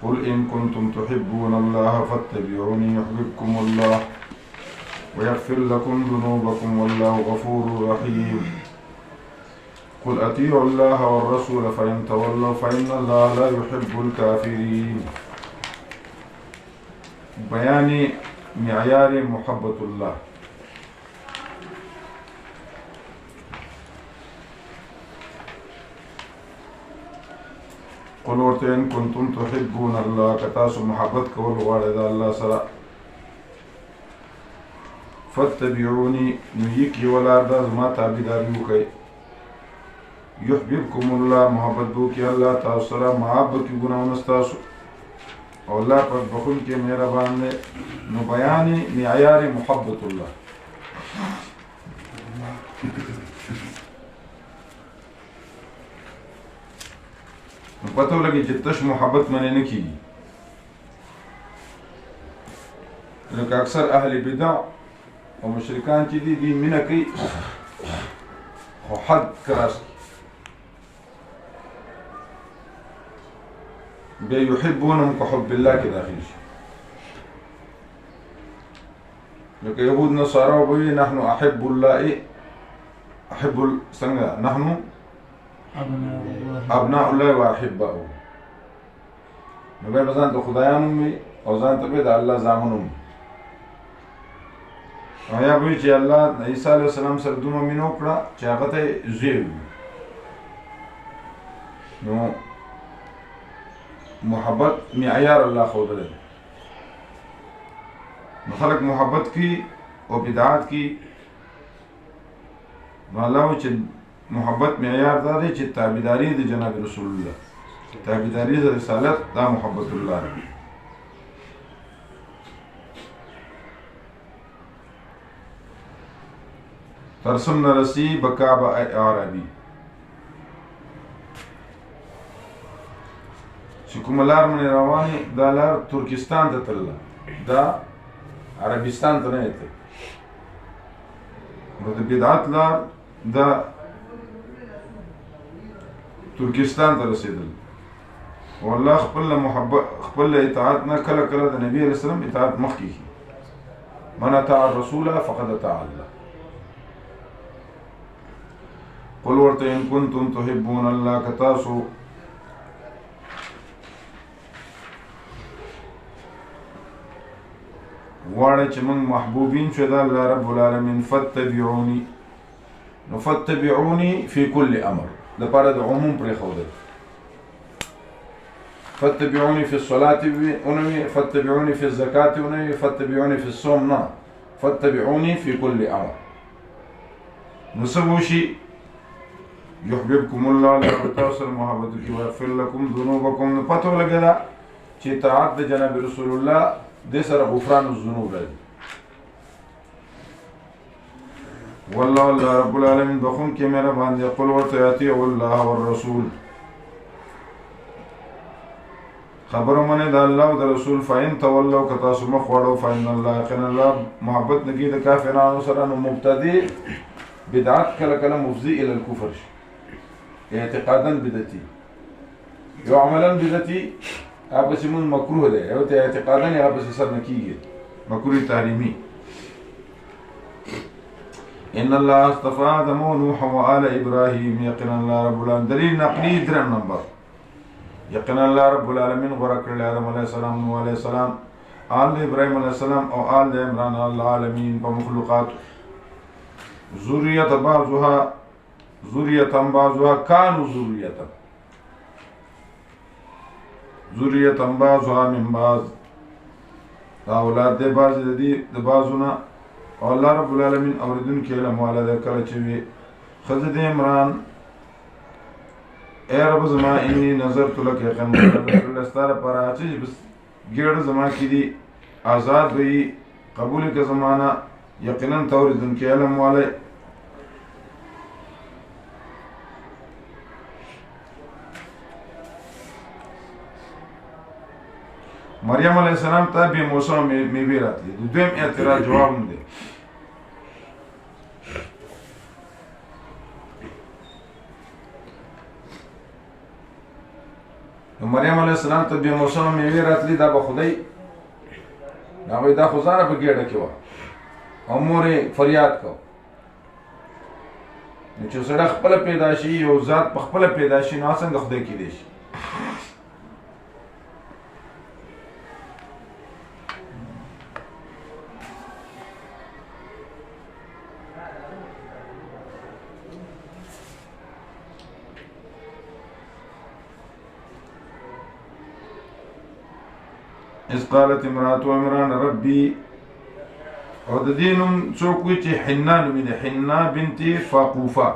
قل إن كنتم تحبون الله فاتبعوني يحببكم الله ويغفر لكم ذنوبكم والله غفور رحيم. قل أطيعوا الله والرسول فإن تولوا فإن الله لا يحب الكافرين. بيان معيار محبة الله. قل ورته إن كنتم تحبون الله كتاسو محبت کول غواړئ د الله سره فاتبعوني نو یکی ولار د زما تابعداري وکړئ يحببكم الله محبت بو کی الله تاسو سره محبت کی ګناونه ستاسو او الله پر بخون کې مهربان دی. نو بیان معیار محبت الله. نو پته ولګي چې تش محبت منې نه کیږي. لکه اکثر اهل بدع او مشرکان چې دي مینه کوي خو حد کراس بیا يحبونهم كحب الله کې داخل شي. لکه يهود نصارى وبوي نحن احب الله احب څنګه نحن ابناء الله واحباؤه. نو به ځان ته خدایانو می او ځان ته به د الله زامنو می. او یا به چې الله عیسی علیه السلام سره دومره مینه وکړه چې هغه ته زوی نو محبت معیار الله خودل. نو خلق محبت کی او بدعات کی نو الله چې محبت معیار دا دی چې تابعداري د جناب رسول الله تابعداري د رسالت دا محبت الله دی. ترسم نرسی بکاب عربی چې کوم لار من رواني دا لار ترکستان ته تلله دا عربستان ته نه ته نو د بدعت لار دا ترکستان ته رسیدل. والله خپل محبت خپل اطاعت نه کله کله د نبی رسول الله اطاعت مخکې من اطاع الرسول فقد اطاع الله. قل ورته ان كنتم تحبون الله کتاسو غواړئ چې موږ محبوبین شو د الله رب العالمین فاتبعوني نو فاتبعوني في كل امر د پاره د عموم پرې خوده. فاتبعوني في الصلاة ونوي فاتبعوني في الزكاة ونوي فاتبعوني في الصوم نه فاتبعوني في كل امر. نو سبوشي يحببكم الله لتوصل محبتك ويغفر لكم ذنوبكم. نو پته ولګی چې اطاعت د جناب رسول الله دې سره غفران الذنوب دی. والله رب العالمین بخون کې مهربان دی. قل ورته اطیعوا الله والرسول خبرو منه د الله او د رسول فإن تولوا کتاسو مخ وړو فإن الله يقين الله محبت نگی د کافرانو سره. نو مبتدی بدعت کله کله مفضی الى الكفر شي اعتقادا بدعتي یو عملا بدعتي هغه سیمون مکروه ده او ته اعتقادا هغه په سر نه کیږي مکروه تحریمی. ان الله اصطفى آدم ونوح وآل ابراهيم يقين الله رب العالمين. دلیل نقلی درم نمبر يقين الله رب العالمين غوړه کړل آدم علیه السلام نوح علیه السلام آل ابراهيم علیه السلام او آل عمران العالمین په مخلوقات ذریه بعضها كانوا ذریه بعضها من بعض اولاد د بعض د بعضونه او الله رب العالمین اوریدون کې علم والا د کله چې وي خزه د عمران اے رب زما انی نظرت لك یقین رسول استاره پر اچي بس ګړ زما کې دي آزاد وي قبول کې زمانہ یقینا توریدون کې علم والا. مریم علیہ السلام ته به موسی میوه راتلی د دویم اعتراض جواب نه دی. مریم علیه السلام ته بې موسمه میوې راتلي، دا به خدای هغوی دا خو ځانه په ګېډه کې وه او مور یې فریاد کو. نو چې سړی خپله پیدا شي، یو ذات په خپله پیدا شي، نو څنګه خدای کېدی شي؟ اذ قالت امرأة عمران ربي، او د دې نوم څوک وایي چې حنا نومې ده، حنا بنت فاقوفه.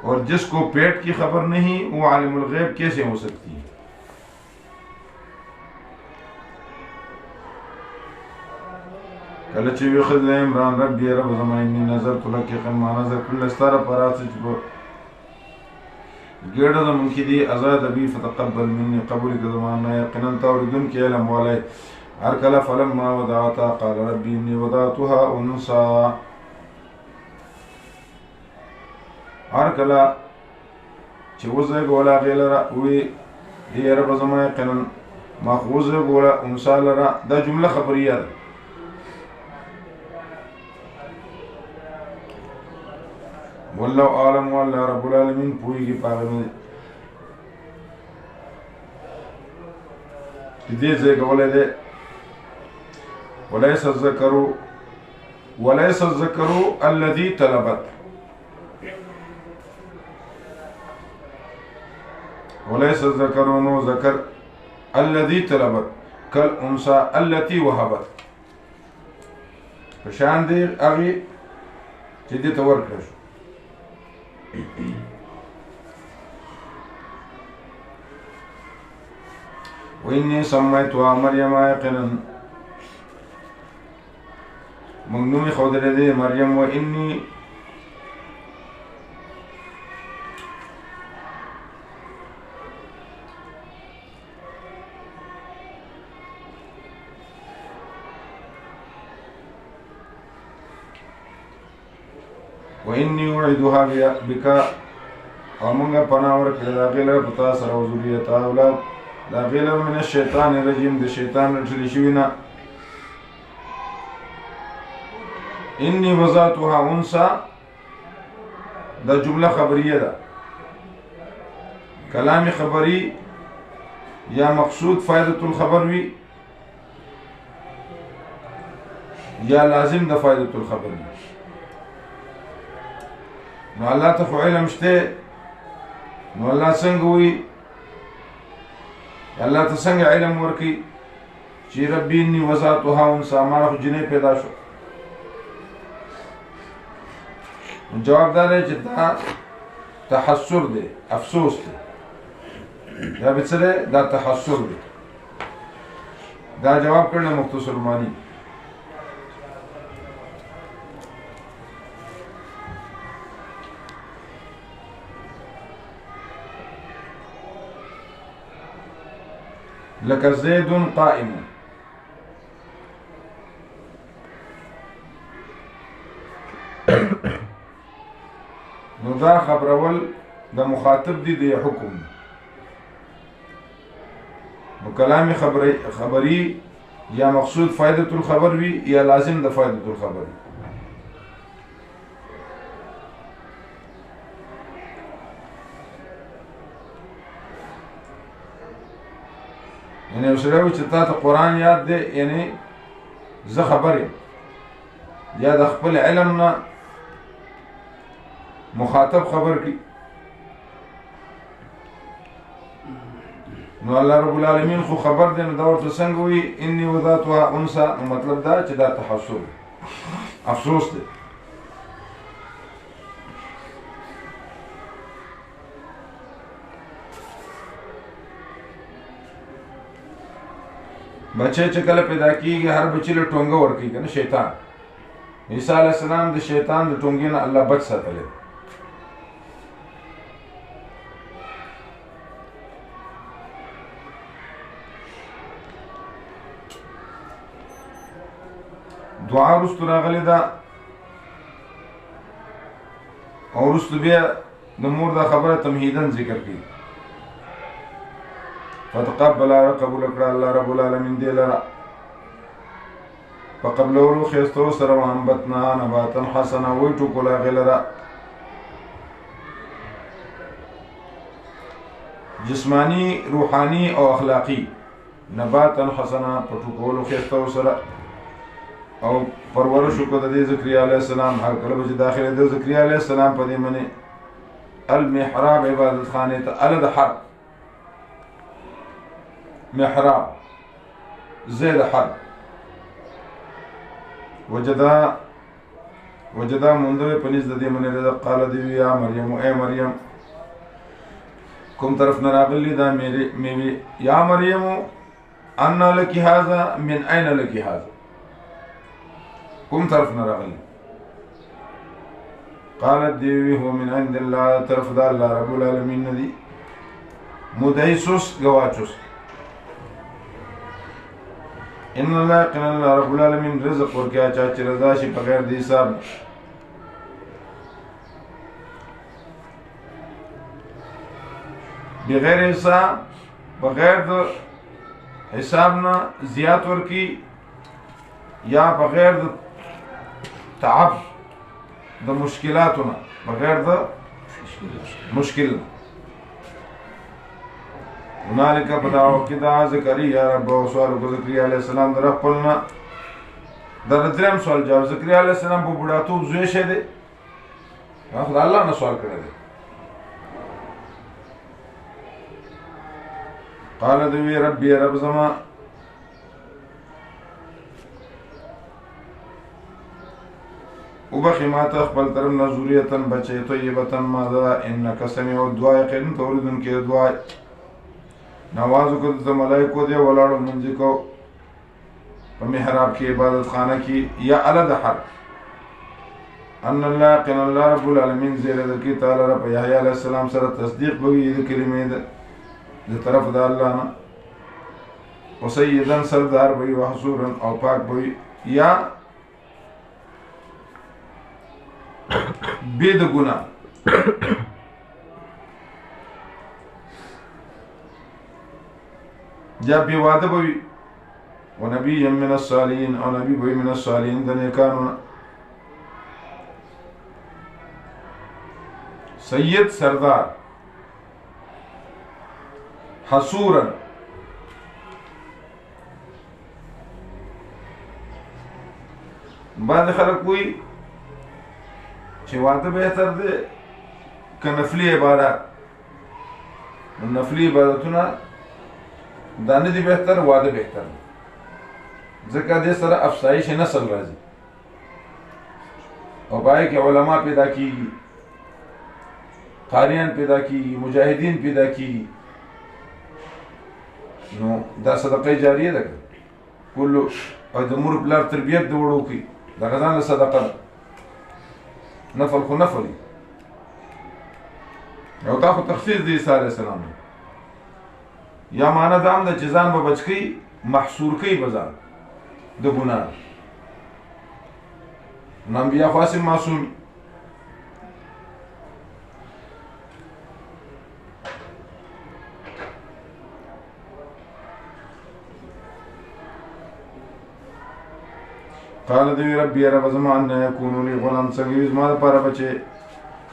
اور جس کو پیٹ کی خبر نہیں وہ عالم الغیب کیسے ہو سکتی ہے؟ کله چې وی خدای عمران ربي رب زما انی نظرت لك ما نظر کړل ستاره پرات چې ګډه د مونږ دي آزاد ابي فتقبل مني قبول د زمانه یقینا توردن کې علم والے هر کله فلما وضعتها قال ربي اني وضعتها انثى. هر کله چې وزه ګولا غیلره وی دی رب زما یقینا ماخوذ ګولا انثى لرا، دا جمله خبریه ده. والله عالم والله رب العالمین پوهیږي پاغه نه دې ځای کولای دی. وليس الذكر الذي طلبت، وليس الذكر نو ذکر الذي طلبت كالانثى التي وهبت، فشان دې هغه چې دې ته ورکړل. وإني سميتها مريم، يقينا مغنومي خودر دي مريم. وإني أعيدها بك، ومنغا پناور کړه دا غیله پتا سره او ذریته اولاد دا غیله من الشیطان الرجیم، د شیطان رټل شوی نه. انی وضعتها انثى، دا جمله خبریه ده، کلام خبری یا مقصود فائدة الخبر وی یا لازم د فائدة الخبر وی. نو الله ته خو علم شته، نو الله څنګه وي، الله ته څنګه علم ورکي چې ربي اني وضعتها انثى، ما خو جنې پیدا شو. جواب دا دی چې دا تحسر دی، افسوس دی، دا به څه دی؟ دا تحسر دی. دا جواب کړل مختصر معنی. لك زيد قائم، نو دا خبرول د مخاطب دی د حکم. نو کلام خبری یا مقصود فائدة الخبر وی یا لازم د فائدة الخبر وی. یعنی اوسره وي چې تا ته قرآن یاد دی، یعنی زه خبر یم، یا د خپل علم نه مخاطب خبر کی. نو الله رب العالمین خو خبر دی، نو دا ورته څنګه وي انی وضعتها انثى، نو مطلب دا چې دا تحسر افسوس دی. بچه چې کله پیدا کیږي هر بچی له ټونګه ورکوي کنه شیطان. عیسی علیه السلام د شیطان د ټونګې نه الله بچ ساتلی. دعا وروسته راغلې ده او وروسته بیا د مور دا خبره تمهیدن ذکر کړي. فتقبل قبول کړه الله رب العالمین دې لره فقبلولو خیستو سره وانبتنا نباتا حسنا ویټو کولا غلره جسمانی روحانی او اخلاقی نباتا حسنا پټو کولو خیستو سره او پرورش کو د زکریا علیہ السلام هر کله چې داخله د زکریا علیہ السلام په دې منی المحراب عبادت خانه ته الد حرب محراب زید حرب وجدا مندوی پنیز د دې منی رضا قال دی یا مریم اے مریم کوم طرف نه راغلی دا میوه یا مریم ان لك هذا من اين لك هذا کوم طرف نه راغلی قالت دیوی هو من عند الله طرف دا الله رب العالمین ندی مدعیسوس گواچوس ان الله قن الله رب العالمین رزق ورکیا چا چې رضا شي بغیر د حساب بغیر حساب بغیر د حساب نه زیات ورکی یا بغیر د تعب د مشکلاتونه بغیر د مشکل هنالک پدا وقت دا زکریا رب او سوال کو زکریا علیہ السلام در خپلنا در دریم سوال جواب زکریا علیہ السلام په بډاتوب زوی شه دي خدای الله نه سوال کړی دی قال دوی ربي رب زما وبخي ما تخبل طرف نزورية بچه طيبة ماذا انك سميع الدعاء يقين توردن کے دعاء نوازو کو دتا ملائکو دے ولارو منجی کو محراب کی عبادت خانہ کی یا علد حر ان اللہ قن اللہ رب العالمین زیر در کی تعالی رب یحییٰ علیہ السلام سر تصدیق بگی یہ کلمہ دے طرف دا اللہ نا و سیدن سردار بگی و حصورن او پاک بگی یا بید گناہ جا بی وعدہ بوی و نبی من الصالحین او نبی بوی من الصالحین دنیکانونا سید سردار حصورن بعد خلق کوئی چه وعده بهتر ده که نفلی عبادت نفلی عبادتونه دانه دی بهتر وعده بهتر ځکه دې سره افزایش نسل راځي او پای کې علما پیدا کیږي قاریان پیدا کیږي مجاهدین پیدا کیږي نو دا صدقه جاریه ده کله او د مور بلار تربیت د وړو کی دا غزان صدقه نفل خو نفل او تا خو تخصیص دی عیسی علیہ السلام یا معنی دام د چیزان به بچکی محصور کی بازار د ګناه انبیاء خاص معصوم قال دوی ربی رب زمان نه یکونو لی غلام څنګه زما لپاره بچي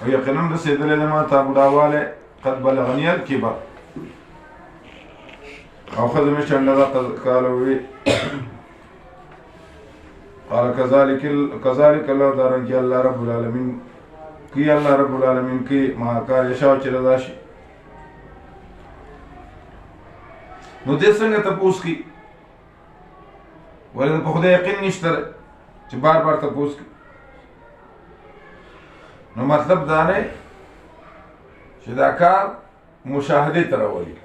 او یقینا رسیدلې ما ته بډاواله قد بلغنی الكبر او خدمه شنده قالوا وی قال كذلك الله دارن کی الله رب العالمین کی الله رب العالمین کی ما کار یشاو چې رضا شي نو دې څنګه تاسو کی ولې په خدای یقین نشته چې بار بار تاسو کی نو مطلب دا نه چې دا کار مشاهده تر راولي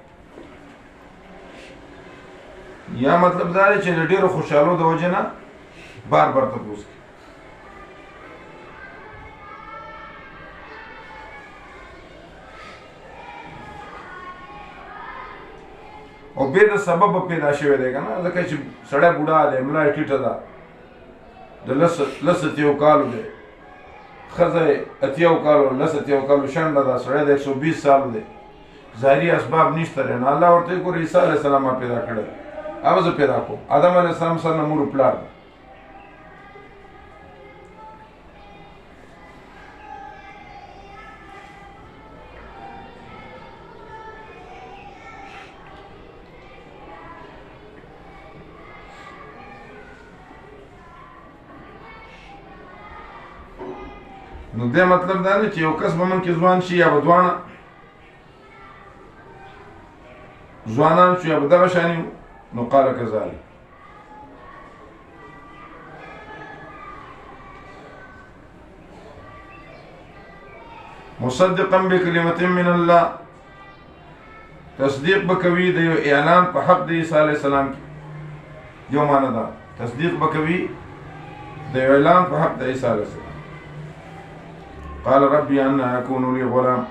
یا مطلب دا دی چې ډېر خوشاله د وجه نه بار بار تاسو کی او به د سبب پیدا شوی دی کنه ځکه چې سړی بوډا دی ملا ټیټه ده د لس تیو کالو دی ښځه اتیاو کالو لس اتیاو کالو شنډه ده سړی د 120 سال دی ظاهري اسباب نشته دی نو الله ورته ګورې عیسی علیه السلام ما پیدا کړی هغه زه پیدا کوم آدم علیه السلام سره نه مور پلار ده نو دې مطلب دا دی چې یو کس به من کې ځوان شي یا به دواړه ځوانان شو یا به دغه شان نو قال کذلک مصدقا بکلمة من الله تصدیق بکوي د یو اعلان په حق د عیسی علیه السلام کې یو معنی ده تصدیق بکوي د یو اعلان په حق د عیسی علیه السلام قال ربي أن يكون لي غلام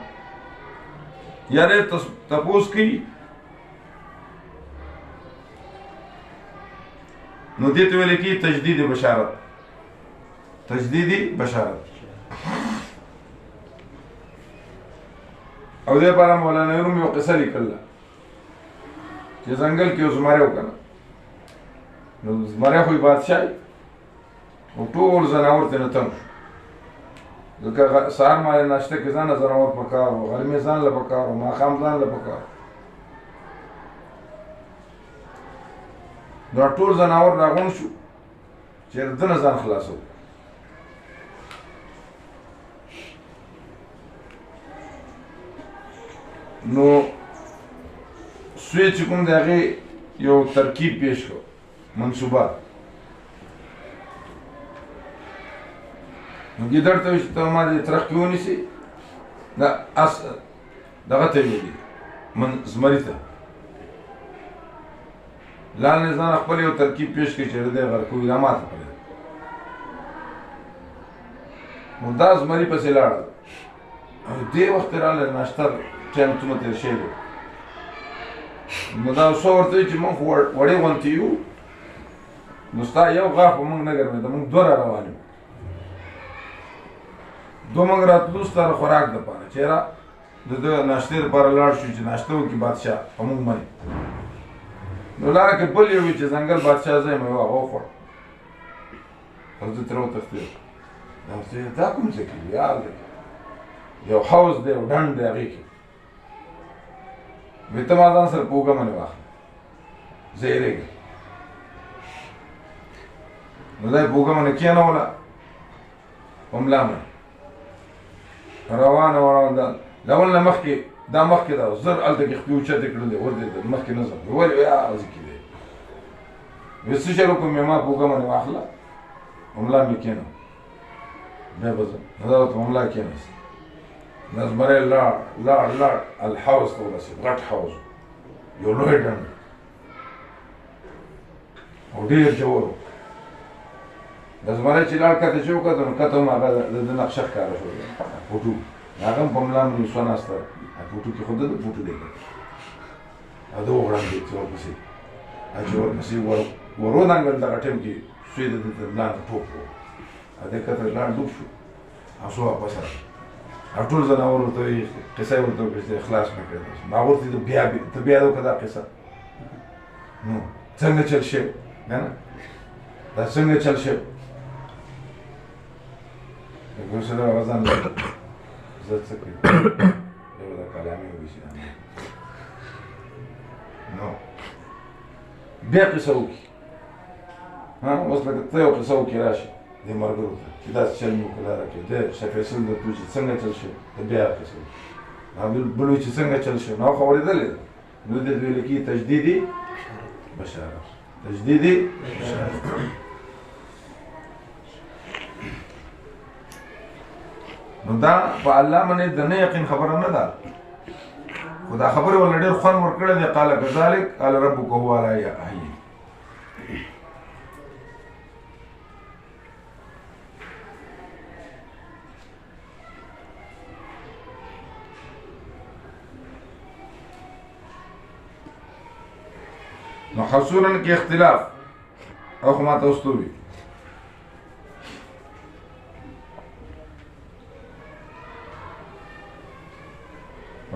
یا دې تپوس کی نو دې ته ویل کی تجدید بشارت تجدیدی بشارت او دې لپاره مولانا رومي یو قصه لیکله چې ځنګل کې زمری وکړه نو زمری خو بادشاہ او ټول ځناور ته نه تم ځکه سهار ماله ناشته کې ځان ځناور پکار او غرمې ځان له پکار او ماښام ځان له پکار دا ټول ځناور راغون شو چې دنه ځان خلاصو نو سوی چې کوم د هغې یو ترکیب پیش کړو منصوبات نو ګیدړ ته وایي چې ته ما دې ترخ کې ونیسي دا اس دغه ته ویلي زمري ته لال نظام خپل یو ترکیب پیش کړي چې دې غر کوی را ماته کړی نو دا زمري پسې لاړه دې وخت راغله ناشته ټایم څومره تېر شوی دی نو دا څو ورته وایي چې موږ خو وړې غونتې یو نو ستا یو غاښ به موږ نه ګرمېده موږ دوه را روان یو دو موږ راتلو ستا د خوراک دپاره چېرې د ده ناشتې دپاره لاړ شو چې ناشته وکړي بادشاه په موږ باندې نو لاره کې بل یو وي چې ځنګل بادشاه ځای مې هغه وخوړ او زه ترې وتښتېدم دا کوم ځای کې دی یار دی یو حوض دی یو ډنډ دی هغې کې وایي ته ما ځان سره په اوږه باندې واخله زه یېرېږم نو دا یې په اوږه باندې کېنوله په ملا باندې روانه روانه له اول نه مخکې دا مخکې ده زر هلته کې خپې اوچتې کړلې وردېدل مخکې نه ځم ولې یا هسې کې دی وایي څه شی وکړم ما په اوږه باندې واخله په ملا مې کېنوم بیا به ځم نو دا ورته په ملا کېناست دا زمری لاړ الحوض ته ورسېد غټ حوض یو لوی ډنډ او ډېر ژور و د زمری چې لاړ کته چې وکتل نو کته هم هغه د ده نقشه ښکاره شو فوټو هغه هم په ملا باندې سوه ناسته فوټو کې خو د ده فوټو دی او ده وغړندېد چې ورپسې چې ورپسې ورودانګل دغه ټایم کې سوی د ده د ملا نه ټوپ و دې کته لاړ ډوب شو او سو واپس راغی او ټول ځناور ورته وایي قصه یې ورته وکړه چې خلاص مې کړی ما ورته ته بیا وکړه دا قصه نو څنګه چل شوی که نه دا څنګه چل شوی ګوسره وزن زه څه کوي یو دا کلامي وشي نو بیا قصه وکړي اوس لکه ته یو قصه وکړي راشي دې ملګرو ته چې داسې چل مې وکړه راکړې دی شیخ فیصل درته وایي چې څنګه چل شوی ته بیا قصه وکړي بل وایي چې څنګه چل شوی نو خو اورېدلې ده نو دې ته ویل کېږي تجدیدي بشارت تجدیدي بشارت نو دا په الله باندې د نه یقین خبره نه ده خو دا خبره ولې ډېر خوند ورکړی دی قال کذلک قال ربک هو علی حی نو حصولا کې اختلاف او خو ما ته اوس تو وي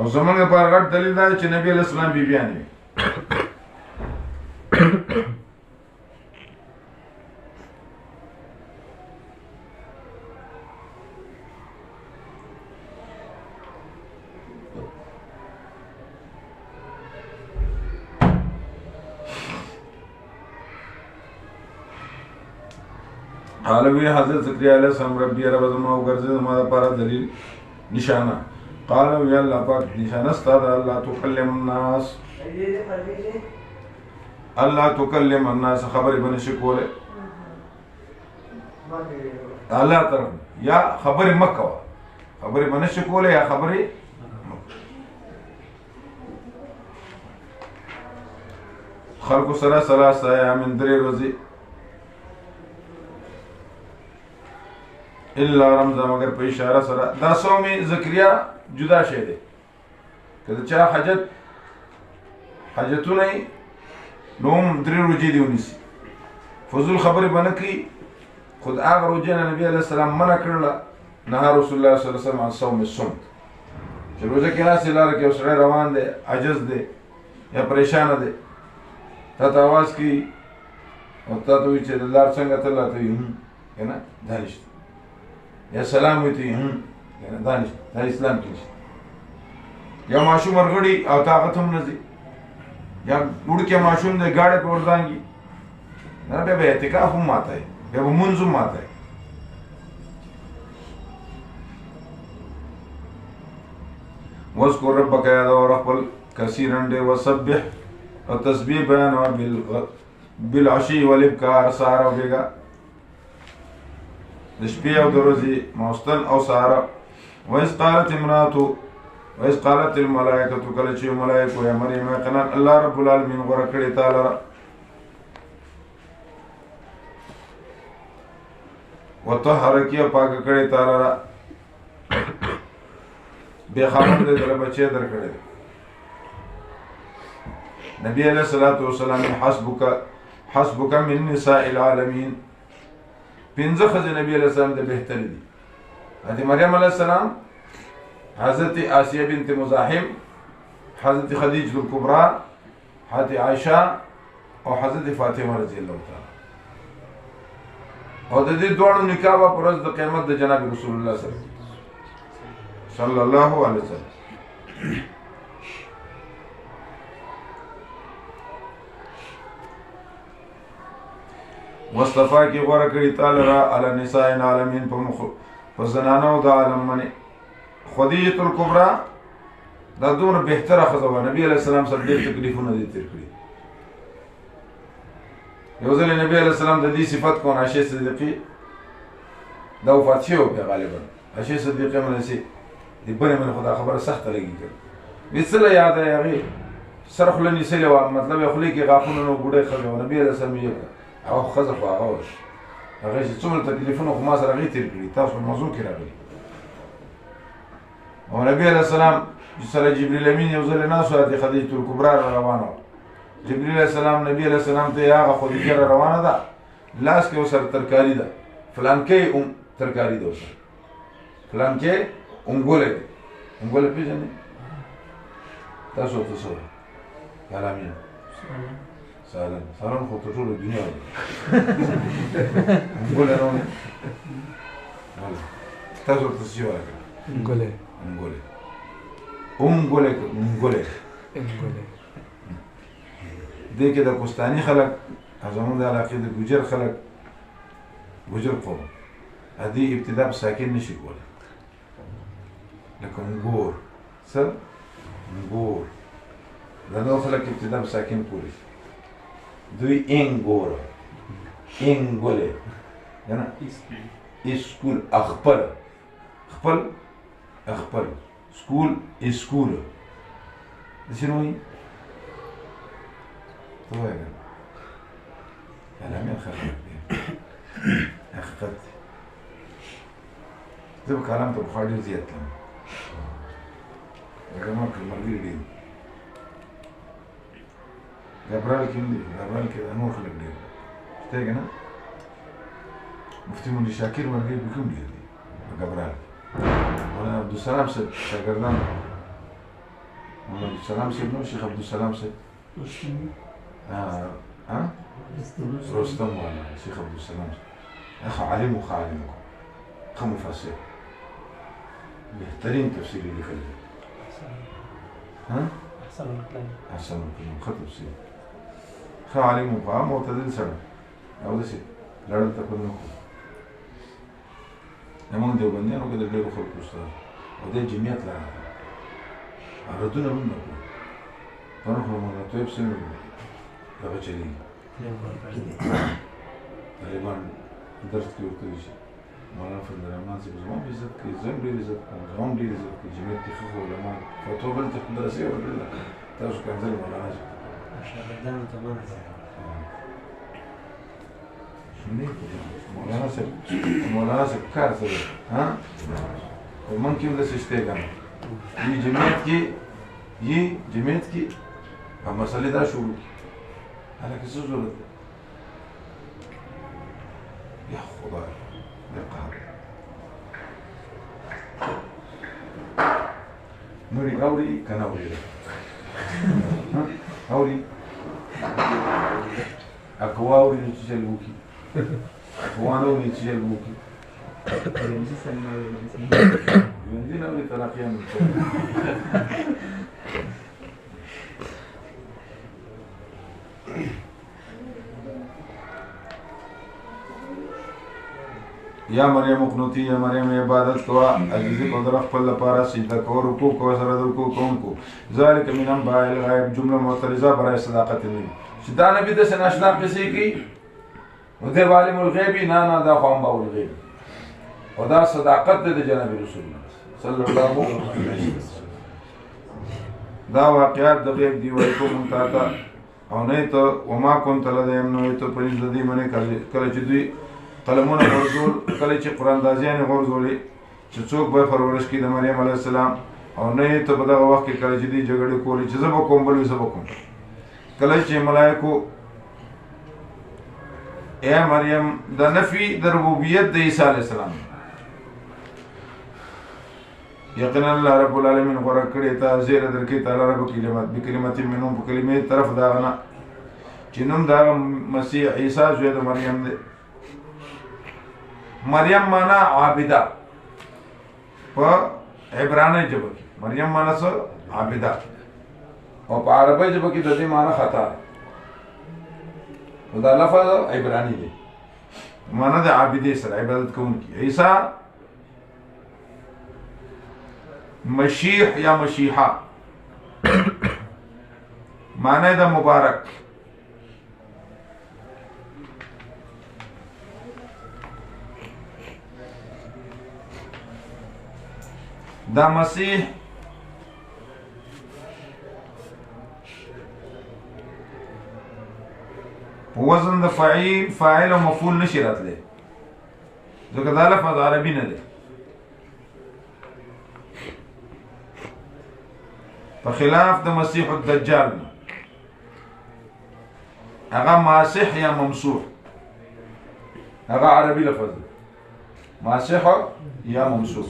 او زمونږ لپاره غټ دلیل دا چې نبی علیہ السلام بیبیان وي. قال وی حضرت زکریا علیہ السلام ربی رب زما وګرځي زما لپاره دلیل نشانه. قال وی الله پاک نشانه ستاره الله تکلم الناس، الله تکلم الناس خبر بنشي کوله الله تر یا خبر مکه خبر بنشي کوله یا خبر خلق سره ثلاثه ایام درې ورځې الا رمضان مگر په اشاره سره دا صوم زکریا جدا شه دی. کله چا حاجتونه نوم درې ورځې دی ونیسي فضول خبره باندې کی خود هغه ورځې نبی علیہ السلام منع کړل. نه رسول الله صلی الله علیه وسلم عن صوم الصمت چې روزه کې ناس لاره کې اوسره روان دی عجز دی یا پریشان دی تا आवाज کی او تا ته چې لار څنګه تل ته نه دانش یا سلام وتی دانش دا اسلام کې یا ماشوم ورغړي او طاقت هم نزي یا وړ کې ماشوم د گاډي په ورځانګي نه به اعتکاف هم ماته به منځ هم ماته. واذكر ربك يا رب كثيرا وسبح او تسبیح بیان او بالعشي والابکار سهار او بیګا د شپې او د ورځې ماوستن او سهار. وإذ قالت الملائکة کله چې ملائکو یا مریم یقینا الله رب العالمین غوره کړی تعالی وطهرک یا پاک کړی تعالی بے خبر دې در بچی در کړی. نبی علیہ الصلوۃ والسلام حسبک من نساء العالمین پنځه ښځې نبی علیہ السلام د بهتر دي. حضرت مریم علیہ السلام، حضرت آسیہ بنت مزاحم، حضرت خدیجہ الکبریٰ، حضرت عائشہ او حضرت فاطمہ رضی اللہ تعالی. او د دې دوړو نکاح په ورځ د قیامت د جناب رسول الله صلی الله علیه وسلم. مصطفی کی غوړه کړی تعالی را علی نساء العالمین په زنانو د عالم باندې. خدیجه الکبریٰ دا دومره بهتره ښځه وه، نبی علیہ السلام سره ډېر تکلیفونه دي تیر کړي. یو ځل نبی علیہ السلام د دې صفت کو عائشہ صدیقه دا وفات شوی بیا غالبا عائشہ صدیقه منسی دی بنه من خدا خبره سخته لګی کړ. مثله یاد ہے هغه سره خلنی سره مطلب خلی کې غافونه نو ګډه خبره نبی علیہ السلام یې او خزه خو هغه چې څومره تکلیفونه خو ما سره غي تیر کړي تاسو موضوع کې راغلي. او نبی علیہ السلام سره جبرئیل امین یو ځل ناسو د خدیجه الکبریٰ روانه. جبرئیل علیہ السلام نبی علیہ السلام ته هغه خدیجه روانه ده لاس کې وسره ترکاری ده فلان کې ترکاری ده وسره فلان کې انګوله پیژنې تاسو ته څه کلامین سلام خو ته ټول دنیا ده انګوله نه تاسو ته څه وایي انګوله دې کې د کوستاني خلک زموږ د علاقې د ګوجر خلک ګوجر قوم هدي ابتدا بساکن نشي کولی لکه انګور څه انګور دا نو خلک ابتدا بساکن کولی دوی انګوله یعنی اسکول خپل سکول اسکول څه نوې طيب كلام الخلق حقيقة ده كلام بخاري زيادة يا جماعة المرجع دي جبرال كده نور خلق دي شتاقنا مفتي من شاكر مرجع بكم دي جبرال وانا عبد السلام شاكرنا محمد سلام صاحب نو شیخ عبدالسلام صاحب رستم والا شیخ عبدالسلام صاحب عالم و عالم خو مفسر بهترین تفسیر لیکل دی احسن الكلام خو تفسیر خو عالم و معتدل سره او داسې لړل تکل نه کوو زمونږ دیوبندیانو کې د ډېرو خلکو استاد او دې جمعیت لاره ردونه هم نه کوو پرون خو مولانا طیب صاحب دغه چلېږي طالبان درس کې ورته وایي چې مولانا فضل الرحمن صاحب زما هم عزت کوي زه هم ډېر عزت کوم زما هم ډېر عزت کوي جمعیت کې ښه علما فتوا بلته داسې ورکړله تاسو کنځل مولانا شاګردانو ته منع مولانا صاحب کار څه دی موږ کې هم داسې شته کنه یي جمعیت کې مسلې دا شروع کړي هلکه څه ضرورت دی یا خدای یا قهر نوري اوري کنه اوري اوري اكو اوري نو چې چل وکي وانه ونی چې چل وکي ژوندي نه اوري تلاقیان یا مریم اقنوتی یا مریم عبادت کوا عزیزی قدر خپل لپاره سجده کو رکوع کو سره د رکوع کوونکو ذالک من انباء الغیب جمله معترضه برای صداقت نبی چې دا نبی د سناشنا قصې کی او د عالم الغیب نه دا خو انباء الغیب او دا صداقت د جناب رسول الله صلی الله علیه وسلم دا واقعات د غیب دی وای کوم تا او نه ته وما كنت لديهم نو ته پرې د دې منه کله چې دوی قلمونه ورزول کله چې قرآن دازیان ورزولې چې څوک به پرورش کړي د مریم علیه السلام او نه ته په دغه وخت کې کله چې دوی جګړې کولې چې زه به کوم بل زه به کوم کله چې ملایکو اے مریم د نفي د ربوبیت د عیسی علیه السلام یقینا الله رب العالمین غوړه کړې ته زیره درکې تعالی رب کلمات بکلمت منهم په کلمې طرف داغنه چې نوم دا مسیح عیسی زوی د مریم دی مریم معنا عابده په عبرانی ژبه کې مریم معنا څه عابده او په عربی ژبه کې د دې معنا خطا ده دا لفظ عبرانی دی معنا د عابده سره عبادت کوونکی عیسی مشیح یا مشیحه معنی دا مبارک دا مسیح وزن د فاعل او مفعول نشي راتلی ځکه دا لفظ عربي نه دی په خلاف د مسیح الدجال هغه ماسح یا ممسوح هغه عربي لفظ دی ماسح یا ممسوح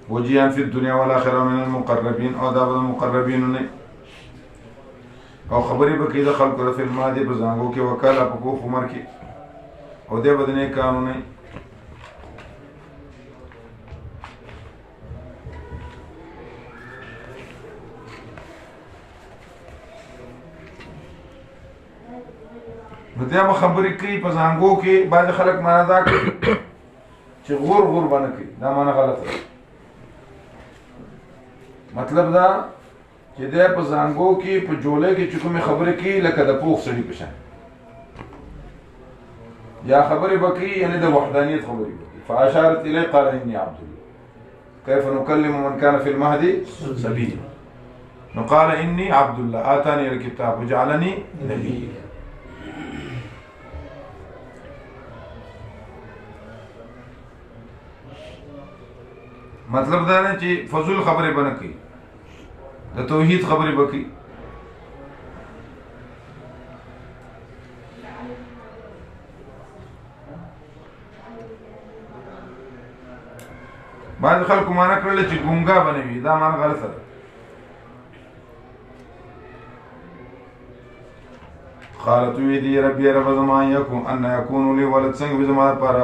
وجيان في الدنيا والآخرة من المقربين او دا به مقربين نه او خبرې به کې د خلکو د فلم ماده په زنګو کې وکاله په کوف عمر کې او دې بدنه قانون نه بده به خبرې کوي په زنګو کې بعض خلک معنا دا کوي چې غور باندې کوي دا معنا غلط ده مطلب دا چې د په زنګو کې په جوړه کې چې کومه خبره کې لکه د پوخ سړي پشان یا خبره وکي یعنی د وحدانیت خبره وکي فاشارت الی قال اني عبد الله كيف نكلم من كان في المهد سبيلا قال اني عبد الله اتاني الكتاب وجعلني نبيا مطلب دا نه چې فضول خبره بنه کوي د توحید خبرې وکړي. بعض خلکو معنا کړل چې ګونګا بنوي، دا معنا غلطه ده. قالت ویدی ربی رب زما ان یکون لی ولد، څنګه به زما لپاره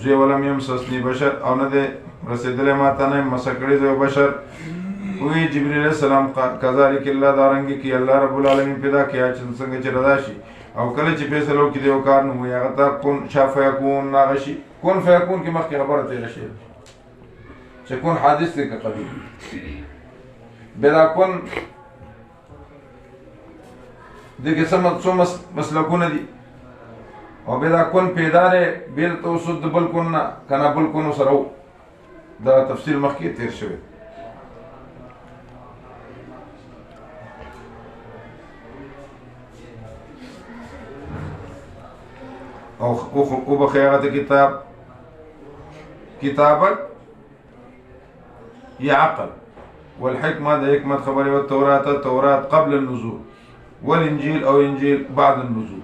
زوی ولم یمسسنی بشر، او نه دی رسېدلی ما ته نه مسه کړی دی بشر. وی جبریل علیہ السلام کذالک الله دارنګې کې الله رب العالمین پیدا کیا چې څنګه چې رضا شي، او کله چې فیصله وکړي د یو کار نو وایي هغه ته کن شا فیکون هغه شي. کن فیکون کې مخکې خبره تېره شوې چې کن حادث دی که قدیم. بلا کن دغه څو مسلکونه دي، او بلا کن پیدا دی بېل توسط د بل کن نه که نه بل کنو سره و. دا تفصیل مخکې تېر شوی. او بخی هغه ته کتابت یا عقل، والحکمه د حکمت خبرې، والتورات تورات قبل النزول، والانجیل او انجیل بعد النزول.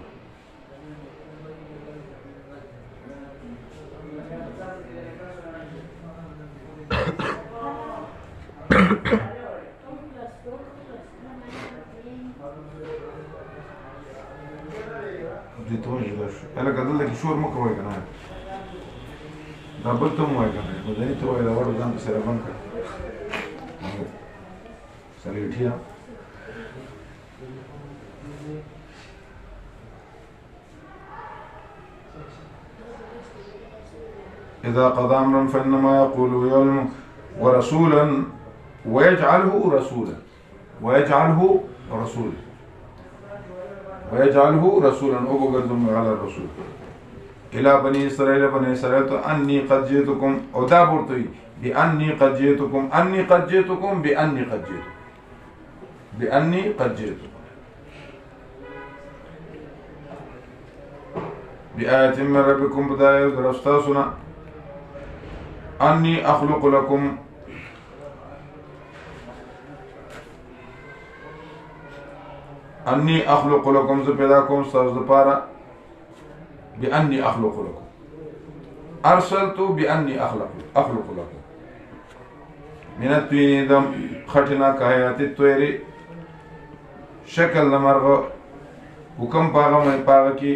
هلکه دلته کې شور مه کوئ که نه، دا بل ته هم وایه که نه، مدني ته وایه دا وړو ځان پسې رابند کړه سلیټیا. إذا قضى أمرا فإنما يقول يعلم ورسولا ويجعله رسولا ويجعله رسولا ويجعله رسولا أو بقدم على الرسول إلى بني إسرائيل. بني إسرائيل أني قد جئتكم، أو دا برتوي بأني قد جئتكم، أني قد جئتكم بأني قد جئتكم، بأني قد جئتكم بآية من ربكم بداية درستاسنا. أني أخلق لكم، أني أخلق لكم زبداكم سرزبارا، بأني أخلق لكم، أرسلت بأني أخلق لكم من الطين دم خطنا كهيات الطير شكل مرغ حکم پاغه مې پاغه کې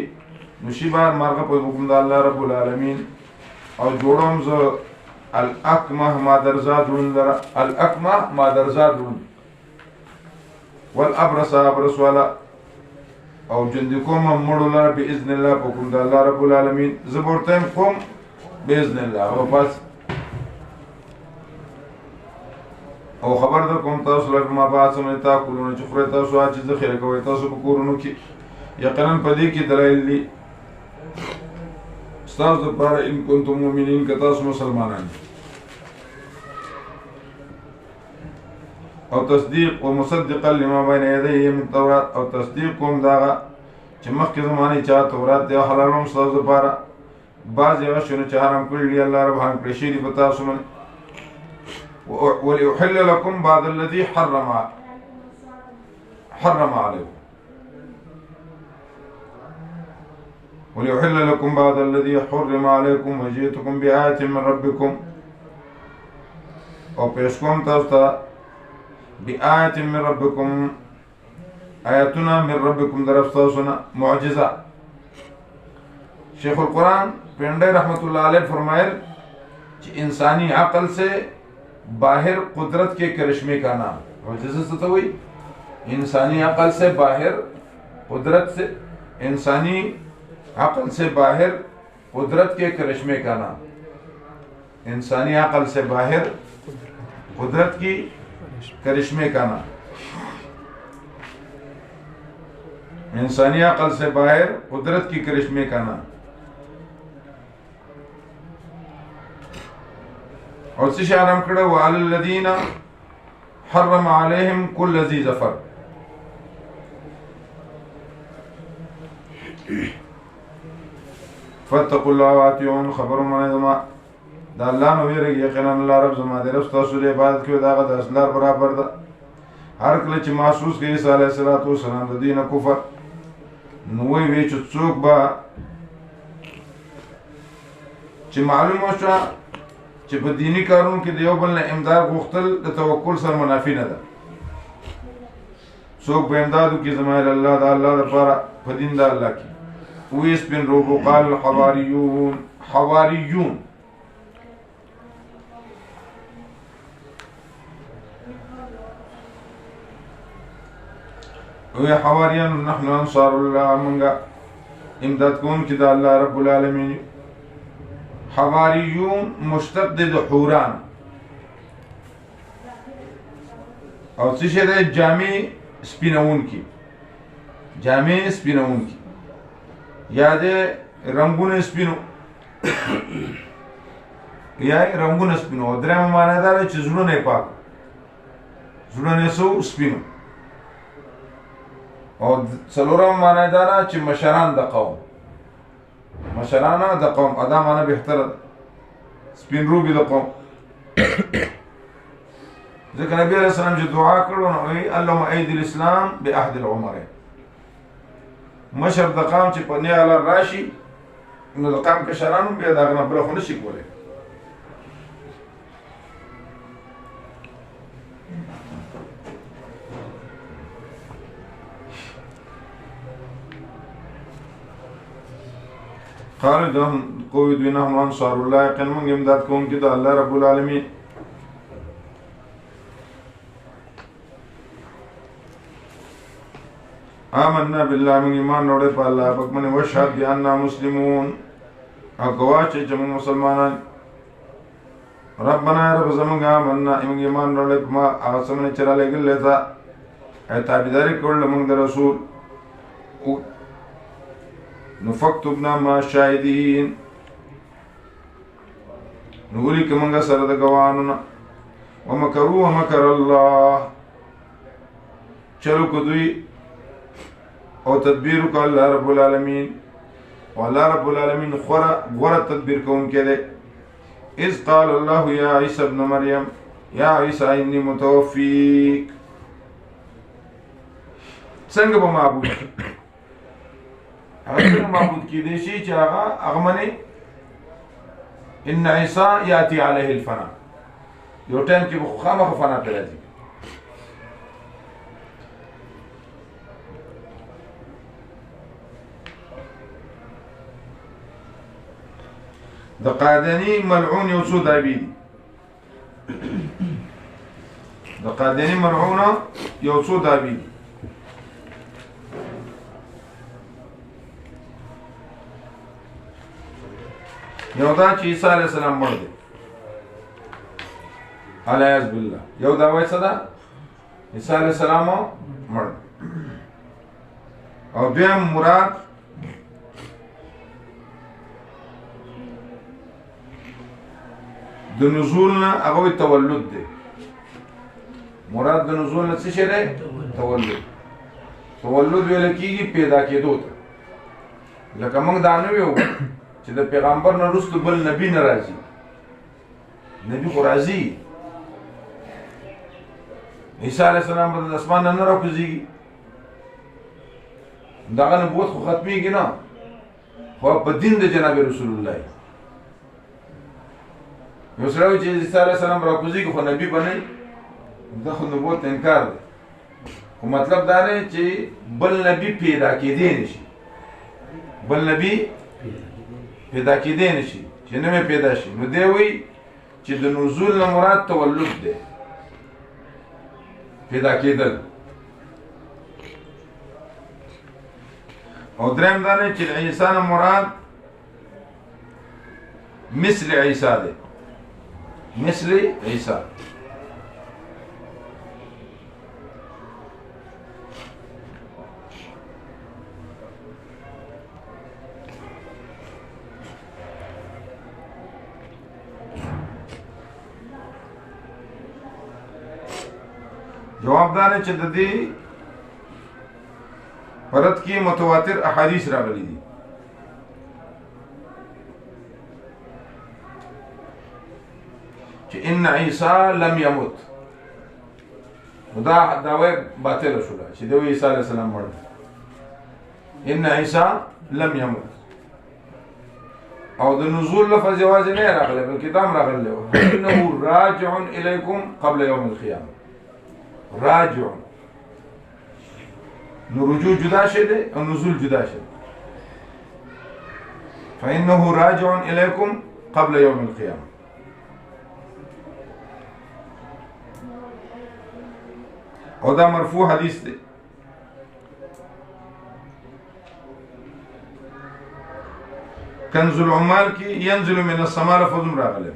نشيبار مرغه په حکم د الله رب العالمین. او جوړوم زه الاکمه ما درزادون لرا، الاکمه ما درزادون، والابرص ابرص والا، او جندکوم مړو لرا باذن الله په حکم د الله رب العالمین. زبورتم قوم باذن الله. او پس او خبر در کوم تاسو لکه ما بعد سمې تاکلونه چې خورئ تاسو هغه چې ذخیره کوئ تاسو په کورونو کې. یقینا په دې کې دلایل دي ستاسو لپاره ان کنتم مؤمنین که تاسو مسلمانان. او تصدیق و مصدقا لما بین یدیه من تورات، او تصدیق کوم داغه چې مخکې زمانه چا تورات دی حلالوم ستاسو لپاره بعض هغه شیونه چې حرام کړي دي الله رب حرام کړي شي دي په تاسو باندې. وليحل لكم بعض الذي حرم عليكم، وليحل لكم بعض الذي حرم عليكم وجئتكم بآية من ربكم، او پیشکوم تاسو ته بآية من ربكم، آیاتنا من ربكم در تاسو معجزه. شیخ القرآن پنڈے رحمت اللہ علیہ فرمائے کہ انسانی عقل سے باہر قدرت کے کرشمے کا نام معجزہ سے تو ہوئی. انسانی عقل سے باہر قدرت سے، انسانی عقل سے باہر قدرت کے کرشمے کا نام، انسانی عقل سے باہر قدرت کی کرشمے کا نام، انسانی عقل سے باہر قدرت کی کرشمے کا نام. اور څه شي حرام کړه؟ وعلى الذين حرم عليهم كل ذي ظفر. فاتقوا الله واتقون. خبر من زما دا الله نو ویری یقینا الله رب زما دې رب تاسو دې عبادت کوي دا غد اسلار برابر ده. هر کله چې محسوس کړي عیسی علیه السلام د دین کفر نو وی چې څوک به چې معلومه شو چې په دینی کارونو کې د یو بل نه امداد غوښتل د توکل سره منافي نه ده. څوک به امداد وکړي زما الله د الله لپاره په دین د الله کې وی سپین روبو قال الحواریون حواریون وی حواریان نحن انصار الله منگا امداد کون کی دا اللہ رب العالمین. حواریون مشتق د حوران او څه شه د جامع سپینون کی جامع سپینون کی یا د رنگونه سپینو یا رنگونه سپینو درېم معنی دا چې زړونه پاک زړونه سو سپینو او څلورم معنی دا چې مشران د قوم مشران د قوم ادا معنی بهتر سپین روبي د قوم ځکه نبی علیہ السلام چې دعا کړو نو وی اللهم اید الاسلام باحد العمرين مشر د قوم چې په نیاله راشي نو د قوم کشرانو به دا غنه بل خو نشي کولای. قال دهم قوي نحن انصار الله يقين من امداد كون كده الله رب العالمين. آمنا بالله من ایمان نوڑے پا اللہ بکمن وشہد بیاننا مسلمون اقواچ چمون مسلمانان ربنا رب زمانگا آمنا امن ایمان نوڑے پا ما آسمن چرا لے گل لیتا اے تابداری کرل من در رسول نفکتبنا ما شاہدین نقولی کمنگا سرد گوانونا ومکرو ومکر اللہ چلو کدوی او تدبیر کو اللہ رب العالمین و اللہ رب العالمین غور تدبیر کو ان کے دے. اذ قال اللہ یا عیسی ابن مریم یا عیسی انی متوفیک سنگ با معبود اگر سنگ معبود کی دیشی چاہا اغمنی ان عیسی یاتی علیہ الفنا یو ٹائم کی بخامہ فنا پیدا دی د قادنی ملعون یو څو دابی دي د قادنی ملعون یو څو دابی دي یو دا چې عیسی علیہ السلام مړ دی علیه بالله یو دا وایي څه ده عیسی علیہ السلام مړ او دویم مراد د نزولنا هغه تولد دی مراد د نزولنا څه شی دی تولد ویل کېږي پیدا کېدو ته لکه موږ دا نه ویو چې د پیغمبر نه وروسته بل نبی نه راځي نبی خو راځي عیسی علیه السلام به د اسمان نه راکوزېږي دغه نبوت خو ختمېږي نه خو په دین د جناب رسول الله یو سره چې عیسی علیه السلام راکوزېږي خو نبی به نه دا خو نبوت انکار دی خو مطلب دا دی چې بل نبی پیدا کېدی نشي بل نبی پیدا کېدی نشي چې نوی پیدا شي نو دی وایي چې د نزول نه مراد تولد دی پیدا کېدل او درېیم دا دی چې د عیسی نه مراد مثل عیسی دی مثل عیسی جواب دار چې د دې پرد کې متواتر احادیث راغلي دي چې ان عیسی لم يمت دا دعوی باطل شوله چې دوی عیسی علیه السلام مړ ان عیسی لم يمت او د نزول لفظ یوازې نه راغلی بلکې دا هم راغلی و انه راجع الیکم قبل یوم القیامه. راجع نو رجوع جدا شه دی او نزول جدا شه. فانه راجع الیکم قبل یوم القیامه. او دا مرفوع حدیث دی. کنز العمال کی ينزل من السماء لفظ راغلی.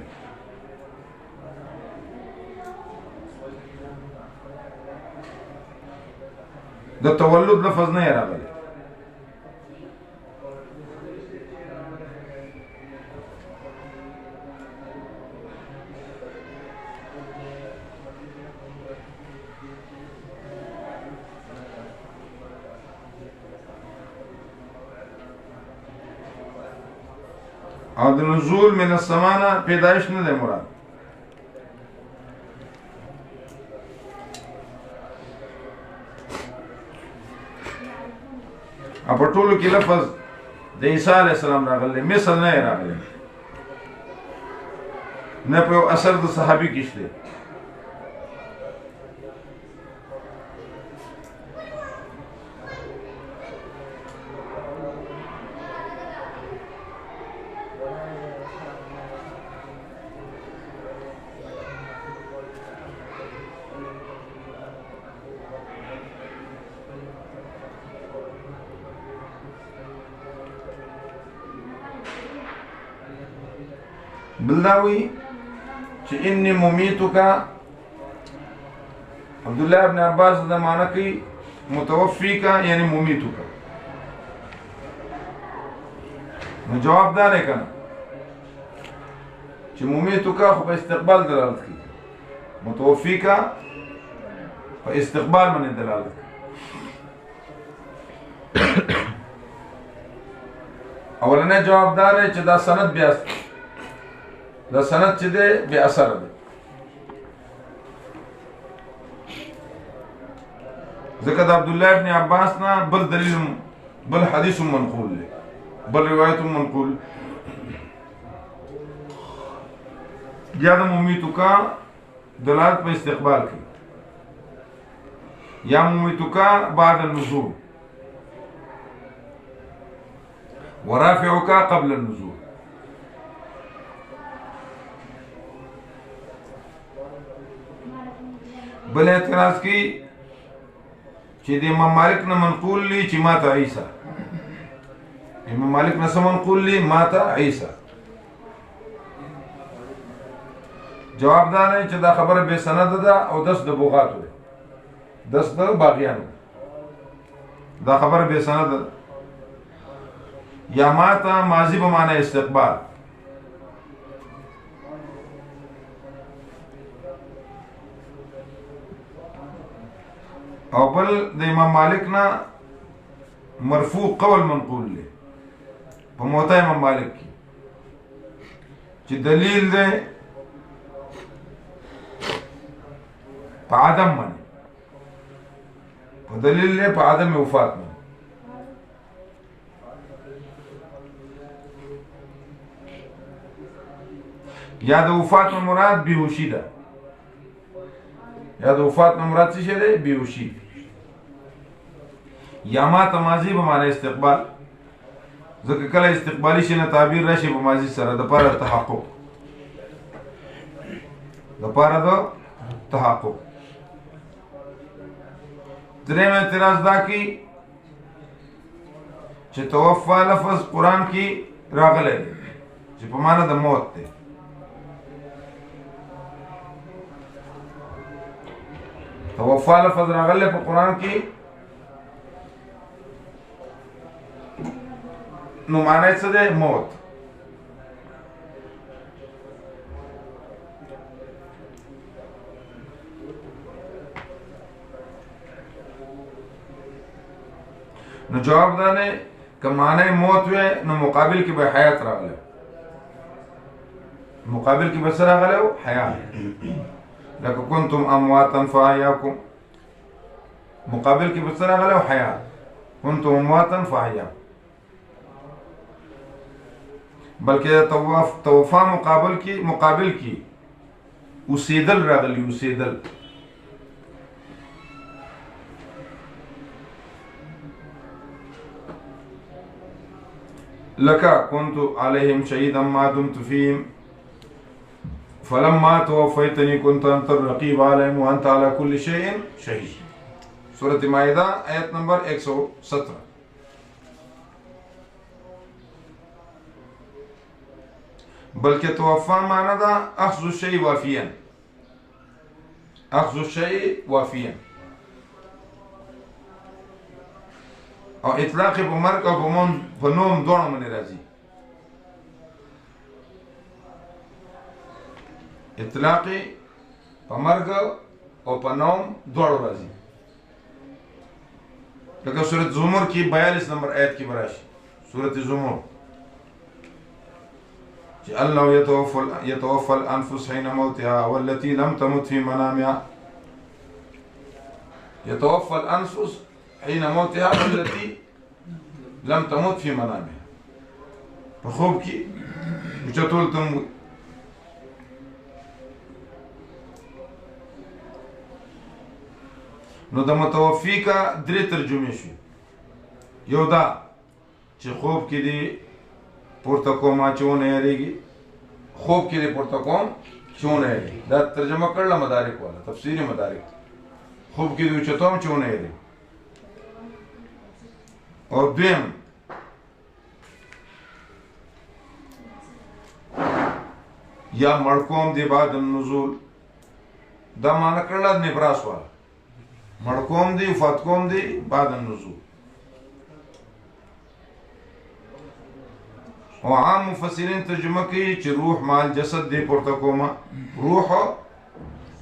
د تولد لفظ نه راغلی. او د نزول من السماء نه پیدایش نه دی مراد. په ټولو کې لفظ د عیسی علیه السلام راغلی مثل نه راغلی نه په اثر د صحابي کې شته. بلداوی چې انی ممیتک عبدالله ابن عباس دا معنی کوي متوفی کا یعنی ممیتک. نو جواب دا نه کنه چې ممیتک خو په استقبال دلالت کوي، متوفی کا په استقبال باندې دلالت کوي. اولنې جواب دا دی چې دا سند بیا دا سند چې دی بے اثر دی، ځکه د عبدالله ابن عباس نه بل دلیل بل حدیث منقول دی، بل روایت منقول. یا د ممیتکا دلالت په استقبال کی، یا ممیتکا بعد النزول، ورافعکا قبل النزول. بل اعتراض کی چې د امام مالک نه منقول لی چې مات عیسی، امام مالک نه څه منقول لی مات عیسی. جواب دا نه چې دا خبره بے سند ده او دس د بوغاتو ده، دس د باغیانو، دا خبره بے سند ده. یا مات ماضی به معنی استقبال، او بل د امام مالک نه مرفوع قول منقول لی په موطا امام مالک کی چې دلیل دی په عدم باندې، په دلیل دی په عدم وفات باندې. یا د وفات نه مراد بیهوشي ده، یا د وفات نه مراد څه شی دی؟ بیهوشي. یا مات ماضی به معنی استقبال، ځکه کله استقبالي شي نه تعبیر راشي په ماضی سره د پاره تحقق، د پاره د تحقق. دریم اعتراض دا کی چې توفا لفظ قرآن کی راغلی دی چې په معنی د موت دی. توفا لفظ راغلی په قرآن کی نو معنی څه دی؟ موت. نو جواب دا نه که معنی موت وی نو مقابل کی به حیات راغلی، مقابل کی به څه راغلی؟ حیات. لکه کنتم امواتا فاحیاکم، مقابل کې بسره غلو حیا كنتم امواتا فاحیا بلکې توفا مقابل کې اوسېدل راغلی اوسېدل لکه كنت عليهم شهيدا ما دمت فيهم فلما توفيتني كنت أنت الرقيب عليهم وأنت على كل شيء شهيد. سورة مائدة آيات نمبر 117. بلکہ توفا معنی دا اخذ الشيء وافيا اخذ الشيء وافيا او اطلاق په مرګ او په نوم دوه باندې راځي اطلاق په مرګ او په نوم دوه راځي لکه سورۃ زمر کې 42 نمبر آیت کې براشي سورۃ زمر چې الله يتوفى الانفس حين موتها والتي لم تمت في منامها يتوفى الانفس حين موتها والتي لم تمت في منامها فخوب کی وچتول تم نو د متوفی کا درې ترجمه شي یو دا چې خوب کې دی پورته کومه چونه یریږي خوب کې دی پورته کوم چونه یریږي دا ترجمه کړل مدارک والا تفسیری مدارک خوب کې دی چتوم چونه یریږي او دویم یا مړکوم دی بعد النزول دا معنی کړل نبراس والا مړکوم دی وفات کوم دی بعد النزول او عام مفسرین ترجمه کوي چې روح مع الجسد دی پورته کومه روح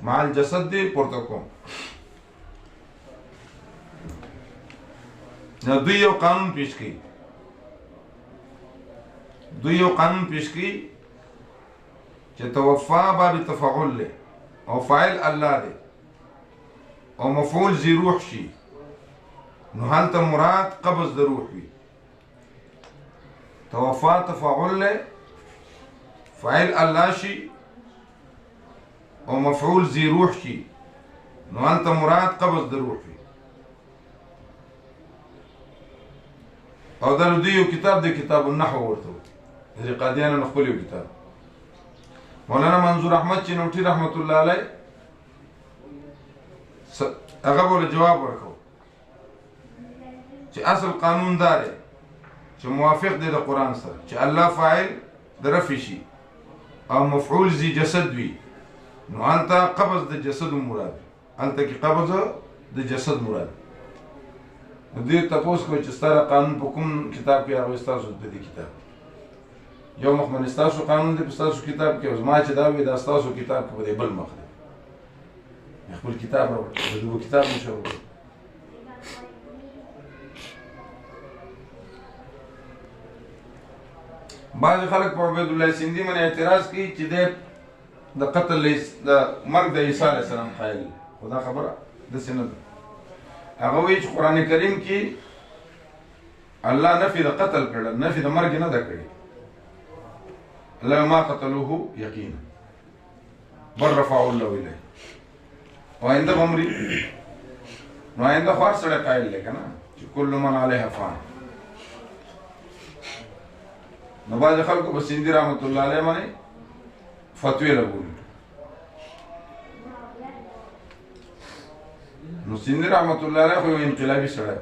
مع الجسد دی پورته کوم نو دوی یو قانون پیش کړي چې توفا باب تفاعل له او فاعل الله دی او مفعول ذی روح شي نو هلته مراد قبض د روح وي توفا تفاعل له فاعل الله شي او مفعول ذی روح شي نو هلته مراد قبض د روح وي او دا دوی یو کتاب دی کتاب النحو ورته د قادیانو خپل یو کتاب مولانا منظور احمد چنوټي رحمت الله علیه هغه بوله جواب ورکړو چې اصل قانون دار چې موافق دی د قران سره چې الله فاعل د رفع شي او مفعول ذی جسد وي نو انت قبض د جسد مراد انت کی قبض د جسد مراد دې تاسو کو چې ستاره قانون په کوم کتاب کې راوي تاسو په دې کتاب یو مخمن تاسو قانون دې په تاسو کتاب کې او ما چې دا وي دا تاسو کتاب په دې بل مخ خپل کتاب راوړ دغه کتاب نشو بعض خلک په عبید الله سیندی باندې اعتراض کوي چې د قتل د مرګ د عیسی علیه السلام قائل خدا خبره د سند هغه وی چې قران کریم کې الله نفي د قتل کړل نفي د مرګ نه ده کړی الله ما قتلوه یقینا بل رفعوا الله الیه وعند عمري نو عند خاص سره قائل لیکنه چې کل من علیها فان نو باز خلکو په سیندی رحمت الله علیه باندې فتوی لګول نو سیندی رحمت الله علیه خو انقلابی سره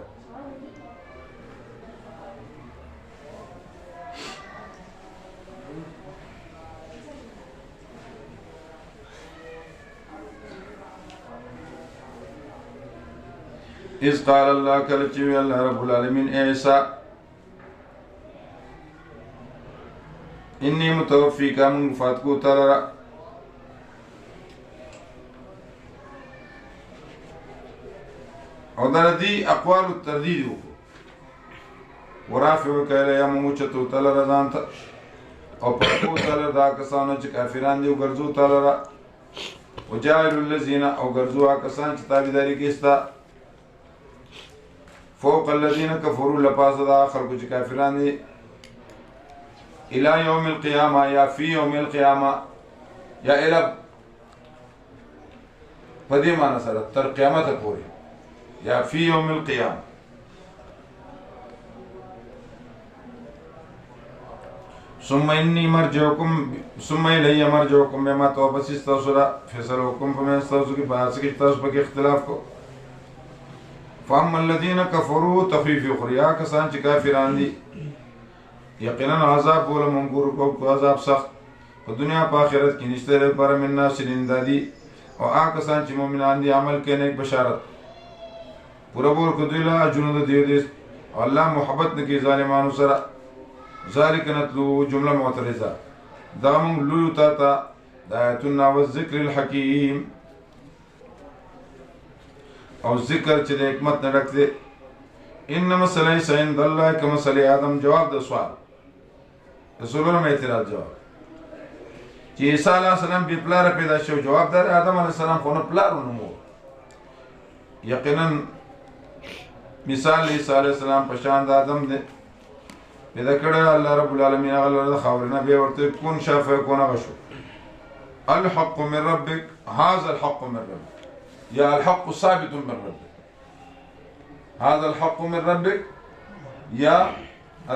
اذ قال الله کله چې الله رب العالمین عیسی انی متوفیک من وفات کو تعالی او دا دی اقوال التردید ورافعک الی موچتو تعالی رضانت او پرکو تعالی دا کسانو چې کافران دی ګرځو تعالی وجاعل الذین او ګرځو کسان چې تابعداري کوي فوق الذين كفروا لپاس دا خلق چې کافران دي الى يوم القيامه یا فی يوم القيامه یا الى پدې معنا سره تر قیامت پورې یا فی يوم القيامه ثم إني مرجعكم ثم إلي مرجعكم بما توبس استوصل فيصلكم فمن استوصل بحاسك استوصل اختلاف کو فأما الذين كفروا تخفيف أخرى كسان چې کافران دي یقینا عذاب ولا منګور کو عذاب سخت په دنیا په آخرت کې نشته لپاره من ناصرین دادي او هغه کسان چې مؤمنان دي عمل کوي نیک بشارت پورا بور کو دی لا جنود دی دي الله محبت نکي ظالمانو سره ذلك نتلو جمله معترضه دامن لو تا دایتنا والذکر الحکیم او ذکر چې د حکمت نه ډک دی انما مثل عند الله كمثل آدم جواب د سوال رسولونو اعتراض جواب چې عیسی علیه السلام په پلار پیدا شو جواب دار آدم علیه السلام خو نه پلار ونمو یقینا مثال عیسی علیه السلام په شان د آدم دی پیدا کړه الله رب العالمین هغه له خاورنا به ورته کون شافه کونه غشو الحق من ربك هذا الحق من ربك يا الحق ثابت من ربك هذا الحق من ربك يا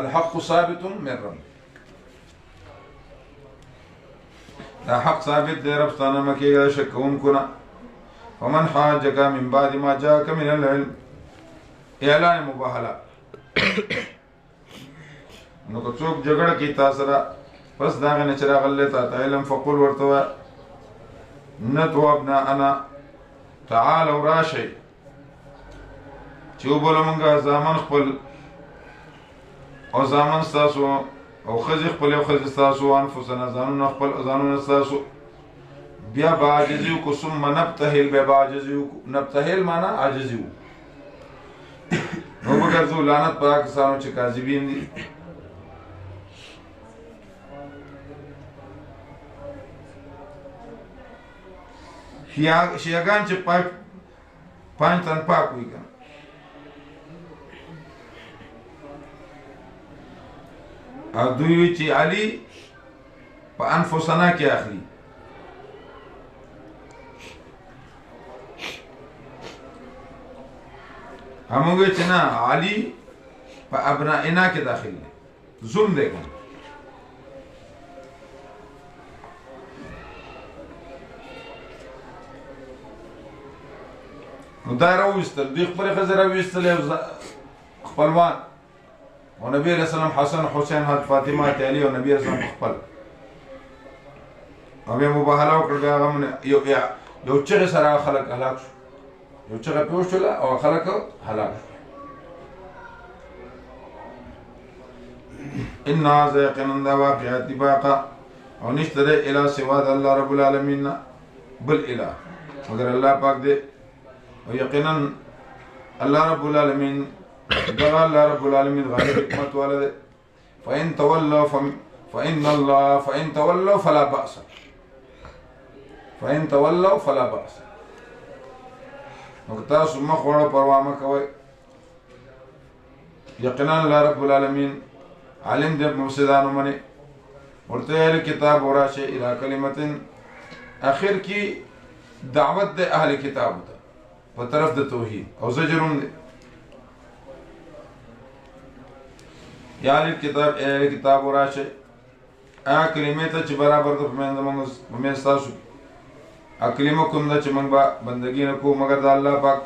الحق ثابت من ربك دا حق ثابت دی رب ستانه مکیږي شکون کونه ومن حاجك من بعد ما جاءك من العلم اعلان مباهله نو که څوک جګړه کوي تاسو را پس دا غنه چې راغله تا علم فقول ورته نتو ابناءنا تعالوا راشي چې وبله مونږه ځامن خپل او ځامن تاسو او خځې خپل او خځې تاسو انفسنا ځانونه خپل ځانونه تاسو بیا باجزیو کو ثم نبتهل بیا باجزیو نبتهل معنا عاجزیو نو وګرځو لعنت پاکستانو چې کاذبین دي شیعگان چې پانچ تن پاک وي کنه او دوی چې علي په انفسنا کې اخلي همونګه چې نه علي په ابنائنا کې داخل دي ظلم دی کنه نو دا راوستل دوی خپل خزر راوستل خپلوان او نبی علیہ السلام حسن حسین حضرت فاطمه علی او نبی علیہ السلام خپل او بیا مباهله وکړه بیا هغه یو چې سره خلک هلاک شو یو چې پیوښتل او خلک هلاک شو ان هذا يقينا واقعات باقه او نشتره الى سوا الله رب العالمین بل اله مگر الله پاک دې او یقینا الله رب العالمین دغه الله رب العالمین غالب حکمت والده فإن تولوا فلا بأس فإن تولوا فلا بأس نو تاسو مخ وړو پروا مه کوئ یقینا الله رب العالمین عالم دې مفسدانو باندې ورته کتاب وراشه الى کلمتن اخر کی دعوت د اهل کتاب ته په طرف د توحید او زجرون دی یا کتاب وراشه هغه کلمې ته چې برابر د پمنځ تاسو هغه کلمه کوم ده چې موږ به بندګي نه کوو مګر د الله پاک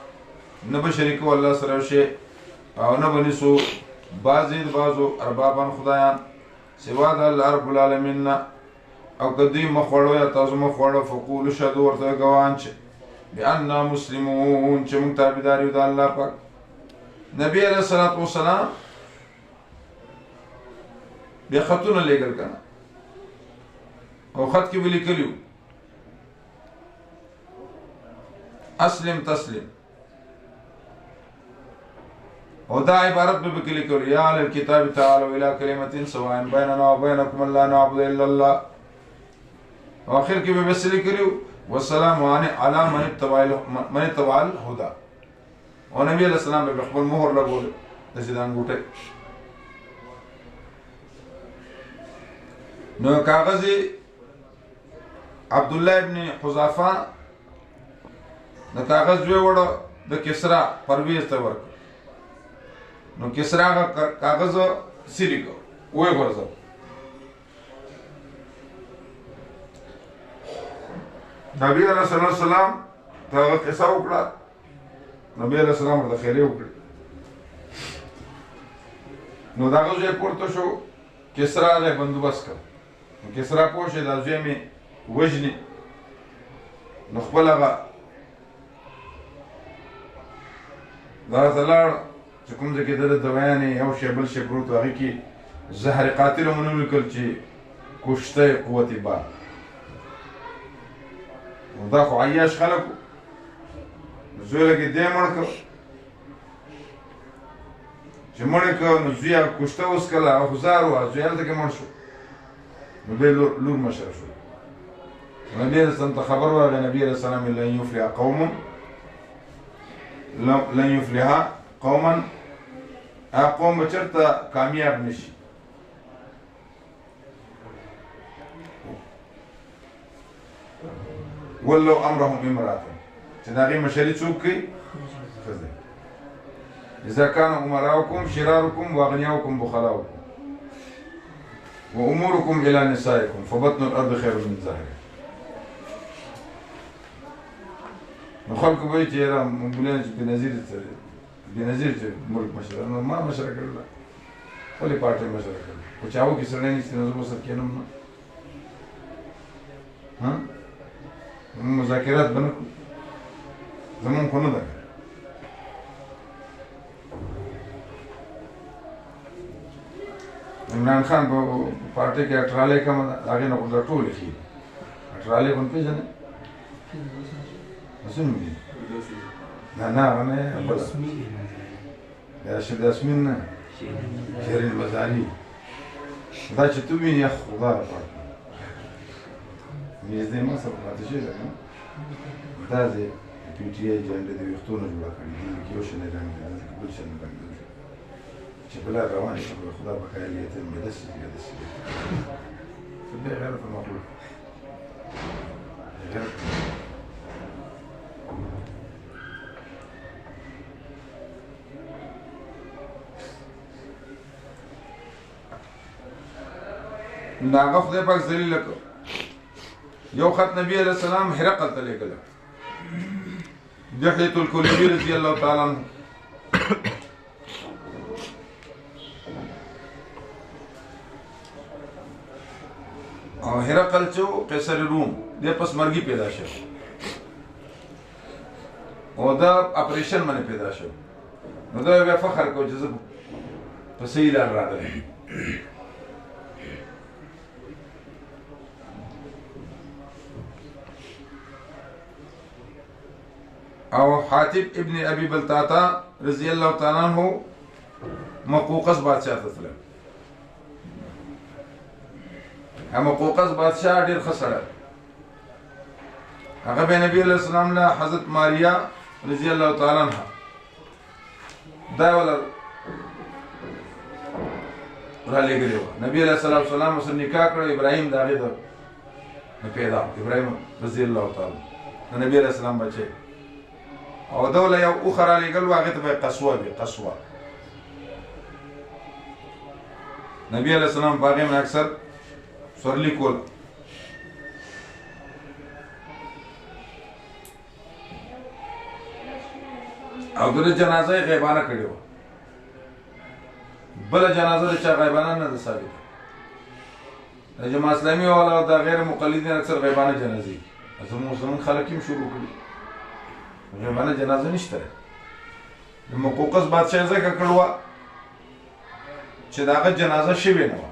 نه به شریکو الله سره شي او نه به نیسو بعضې د بعضو اربابان خدایان سوا د الله رب العالمین نه او که دوی مخ وړو یا تاسو مخ وړو فقولو شهدو ورته ګواهان چې بأننا مسلمون چې موږ تابعدار یو د الله پاک نبی علیه الصلاة والسلام بیا خطونه لېږل کنه او خط کې به لیکلي وو اسلم تسلم او دا عبارت به کې لیکلي یا اهل الكتاب تعالوا الى كلمة سواء بيننا وبينكم الا نعبد الا الله او اخر کې به بس لیکلي والسلام على من اتبع الهدى او نبی علیہ السلام به خپل مهر لګول د سیدان ګوټه نو کاغذ عبد الله ابن حذافه د کاغذ وړو د کسرا پرویز ته ورک نو کسرا کاغذ سری کو وې ورځو نبی علیہ السلام ته قصه وکړه نبی علیہ السلام ورته خیره وکړه نو دا غوځي پورته شو کسرا له بندوبست کړ کسرا پوښي د ځمې وجني نو خپل هغه دا زلار چې کوم ځکه د دویانې یو شی بل شی پروت هغه کې زهر قاتل مونږ کول چې کوشته قوت با دا خو عیاش خلکو زویل کې دې مړ کړ چې مړ کړ نو زویا کوشته اوس کله او هزار او زویل ته کې مړ شو نو به لور مشر شو نبی رسول ته خبر ورغی نبی رسول الله لن يفلح قوم لن يفلح قوما قوم چرته کامیاب نشي ولو امرهم امراه چې دا غي مشري څوک کوي اذا كان امراؤكم شراركم واغنياؤكم بخلاؤكم واموركم الى نسائكم فبطن الارض خير من ظهرها نو خلکو به چې را مونږ بنظیر چې ملک مشر نو ما مشر کړل ولې پارټي مشر کړل او چاو کې سره نه ستنه زموږ سره کېنم ها مذاکرات بنو زمون خو نه ده عمران خان په پارټي کې اټراله کوم هغه نه کوم ټول شي اټراله کوم پیژنه اسمه دي نه يا شيخ ياسمين شيرين المزاني دا چې تو وینې خدا راپات مې دې ما سره پاتې شي دا دې پی ټی آی جنډه دې وختونه جوړ کړی دي کې یو شنه رنګ دی بل شنه رنګ دی چې بل روان شي خدا په خیر یې ته مې دسي په دې غیر په مخلوق ناغه خدای پاک ذلیل کړ یو خط نبی علیہ السلام هرقل ته لیکل دحیة الکلبی رضی الله تعالی عنہ او هرقل چې قیصر روم د پس مرګي پیدا شو او دا اپریشن باندې پیدا شو نو دا بیا فخر کو چې زه په صحیح لار راغلی او حاتب ابن ابي بلتاتا رضی الله تعالی عنہ مقوقس بادشاہ ته تلل مقوقس بادشاہ ډیر خسړ هغه به نبی علیہ السلام له حضرت ماریا رضی الله تعالی عنها دا ولا را لګلو نبی علیہ السلام سره نکاح کړ ابراهيم داغه د پیدا ابراهيم رضی الله تعالی نبی علیہ السلام بچي او دوله یو اخرى لګل واغه ته قصوه وي قصوه نبی علیہ السلام باغې من اکثر سورلی کول او د جنازه غیبانه کړي و بل جنازه د چا غیبانه نه ده ثابت د جماعت اسلامي او د غیر مقلدین اکثر غیبانه جنازي زموږ مسلمان خلک هم شروع کړي غیبانه جنازه نشته د مقوقس بادشاہ ځکه کړوا چې داغه جنازه شوی نه و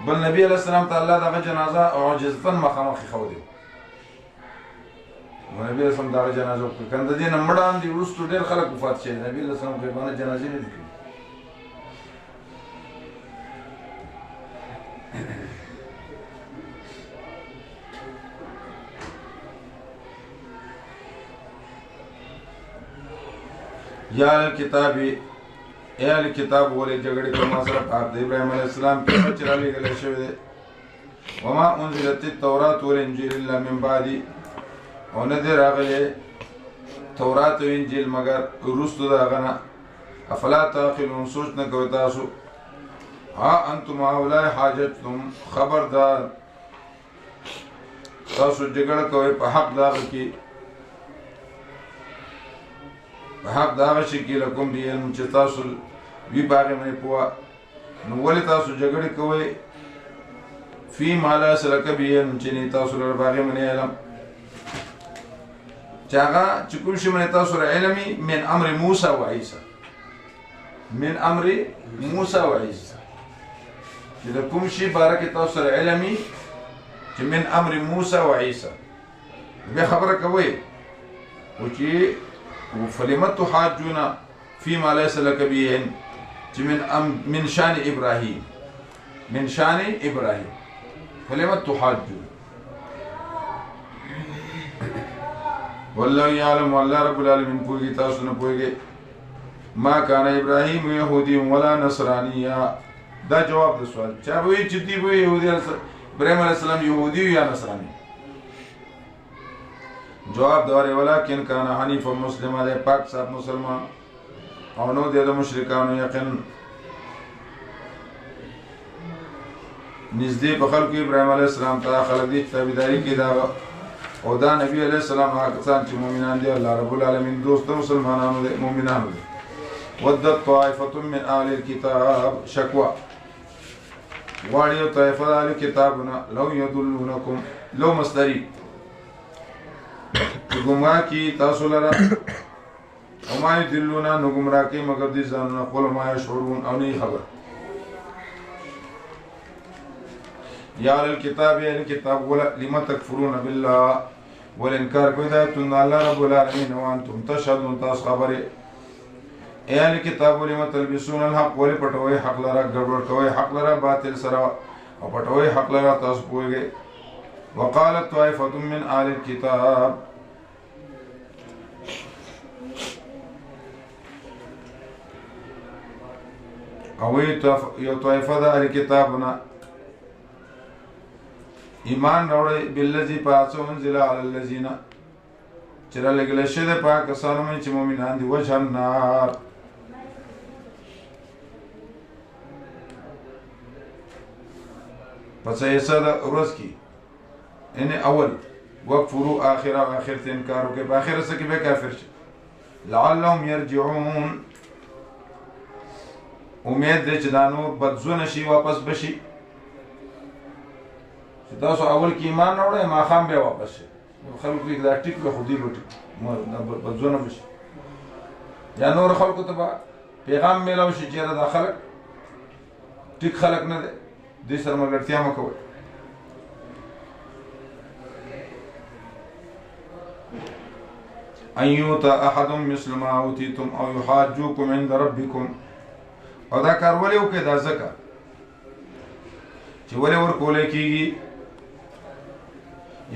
بل نبی علیہ السلام تعالی داغه جنازه عاجزتن مخامخ خو دی نبی علیہ السلام داغه جنازه کنده دې نمبران دي ورستو ډېر خلک وفات شي نبی علیہ السلام غیبانه جنازه نه دي یا الکتاب اے الکتاب ولې جګړې کوم سره په د ابراهیم علیه السلام کې چې را لېږلی شوی دی وما انزلت التوراة والانجیل الا من بعدی او نه دی راغلی تورات او انجیل مگر وروسته د هغه نه افلا تعقلون سوچ نه کوئ تاسو ها انتم هؤلاء حاجتتم خبردار تاسو جګړه کوئ په حق د هغه کې په حق د هغه شي کې لکم به علم چې تاسو وي په هغې باندې پوهه نو ولې تاسو جګړې کوئ فی ما لا سلک به علم چې نه تاسو لره په هغې باندې علم چې هغه چې کوم شي باندې تاسو لره علم من امر موسی و عیسی من امر موسی و عیسی چې د کوم شي باره کې تاسو سره علم چې من امر موسی و عیسی بیا خبره کوئ و چې فلم تحاجون فيما ليس لك به علم من شان ابراهيم من شان ابراهيم فلم تحاجون والله يعلم والله رب العالمين پوئگی تاسو نه پوئگی ما كان ابراهيم يهودي ولا نصرانيا دا جواب د سوال چا وی چې دی وی يهودي ابراهيم عليه السلام يهودي یا نصراني جواب داره ولكن كان حنيفا مسلما ده پاک صاحب مسلمان او نو د مشرکانو یقین نزدې په خلکو ابراهيم عليه السلام ته خلک دي تابعداري کې دا او دا نبی عليه السلام هغه کسان چې مؤمنان دي الله رب العالمین دوست مسلمانانو دي مؤمنانو دي ودت طائفه من اهل الكتاب شکوا واړیو طائفه اهل کتابنا لو يدلونكم لو مصدری گمراه کی تاسو لرا او ما يدلونا نو گمراه کی مگر دي ځانونه خپل ما شعورون او نه خبر یا الکتاب یا الکتاب ولا لما تکفرون بالله والانکار کوي دا تن الله رب العالمین وانتم تشهدون تاسو خبره اے الکتاب لما تلبسون الحق ول پټوي حق لرا ګډوډ کوي حق لرا باطل سره او پټوي حق لرا تاسو پويږي وقالت طائفه من اهل الكتاب او یو طائفه د اهل کتابنا ایمان راوړی بالذي پاسو انزل على الذين چې را لګل شوی د پاک کسانو باندې چې مؤمنان دي وجه النار پس یې سره ورځ کې ان اول وکفروا اخره اخر ته انکار وکړي په اخر سره کې به کافر شي لعلهم يرجعون امید دې چې دا نور بدزونه شي واپس بشي چې تاسو اول کې ایمان راوړئ ما خام به واپس شي خلکو کې دا ټیک به خودي لوټي بدزونه بشي یا نور خلکو ته پیغام میلاو شي چې دا خلک ټیک خلک نه دي دې سره ملګرتیا مه کوئ ان یؤتى احد مثل ما اوتیتم او یحاجوکم عند ربکم او دا کار ولې وکړئ دا ځکه چې ولې ورکولی کېږي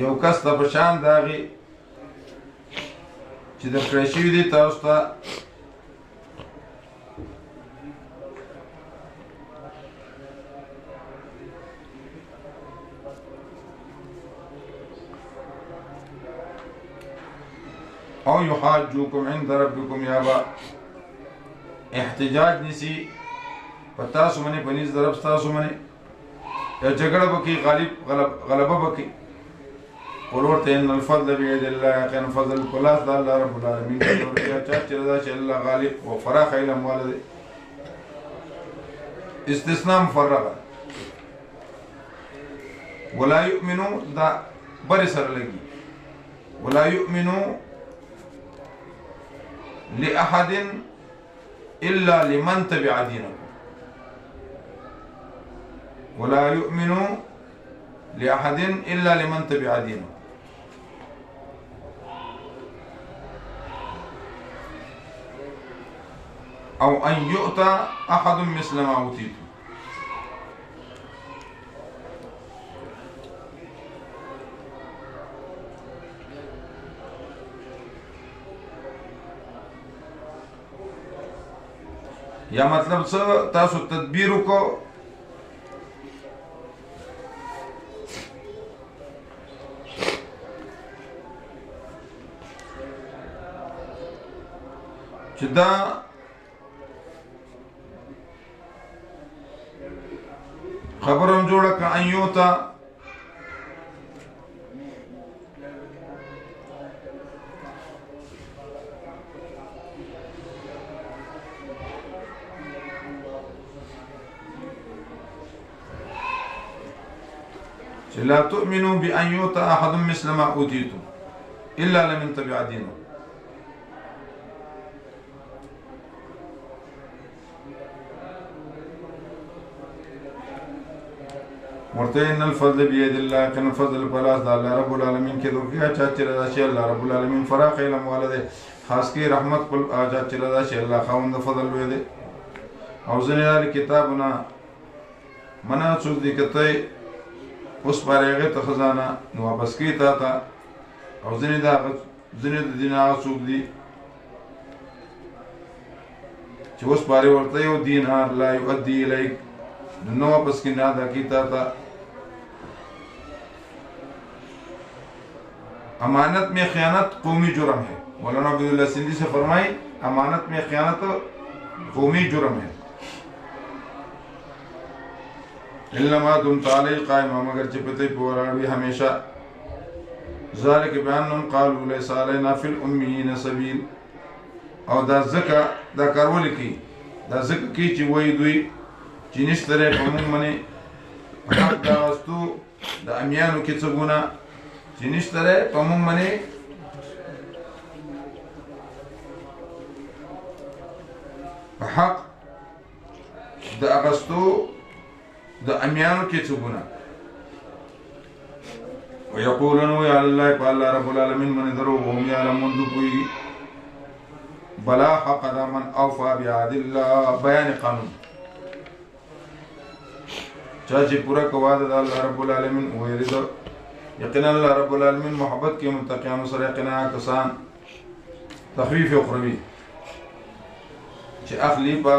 یو کس ته په شان د هغې چې درکړی شوي دي تاسو ته او یحاجوکم عند ربکم یا با احتجاج نسی پتاسو منی پنیز درب ستاسو منی یا جگڑ بکی غلبه بکی قلورت ان الفضل بید اللہ یقین فضل کلاس دا اللہ رب العالمین کیا چاچ رضا چا اللہ غالب و فراخ علم والد استثناء مفرغا ولا یؤمنو دا بر سر لگی ولا یؤمنو لأحد إلا لمن تبع دينه ولا يؤمن لأحد إلا لمن تبع دينه أو أن يؤتى أحد مثل ما أوتيت یا مطلب څه تاسو تدبیر وکړو چې دا خبرم جوړه که ان یوتا چې لا تؤمنوا بأن يؤتى أحد مثل ما أوتيتم إلا لمن تبع دينه. ورته ان الفضل بيد الله، كان الفضل بلاس الله رب العالمین کې دوه چا چې رضا شي الله رب العالمین فراق علم والده خاص کی رحمت پر اجا چې رضا شي الله خوند فضل وي دي. او ځنه کتابونه منا څو دي کته اوس پرېغه ته خزانه نو واپس کی تا او ځنه دا ځنه د دینه څو دي چې اوس پرې ورته یو دینار لا يؤدي الیک نو واپس کی نه دا کی تا امانت میں خیانت قومی جرم ہے. مولانا عبداللہ سندھی سے فرمائی امانت میں خیانت قومی جرم ہے. انما دمت علی قائما مگر چپتے پوراڑی ہمیشہ ذالک بیانن قالوا لیس علینا فی الامیین سبیل. او دا زکا دا کارول کی دا زکا کی چی وی دوی چی نشتره پمون منی حق دا وستو دا امیانو کی چگونا چی نشتره پمون منی حق دا اغستو دا امیانو کی چگونا ویقولنو یا اللہ پا اللہ رب العالمین من درو وهم یعلمون دو کوئی بلا حق دا من اوفا بیعاد اللہ بیان قانون چاچی پورا قواد دا اللہ رب العالمین ویرد یقینا اللہ رب العالمین محبت کی متقیان سر یقینا کسان تخفیف اخروی چی اخلی پا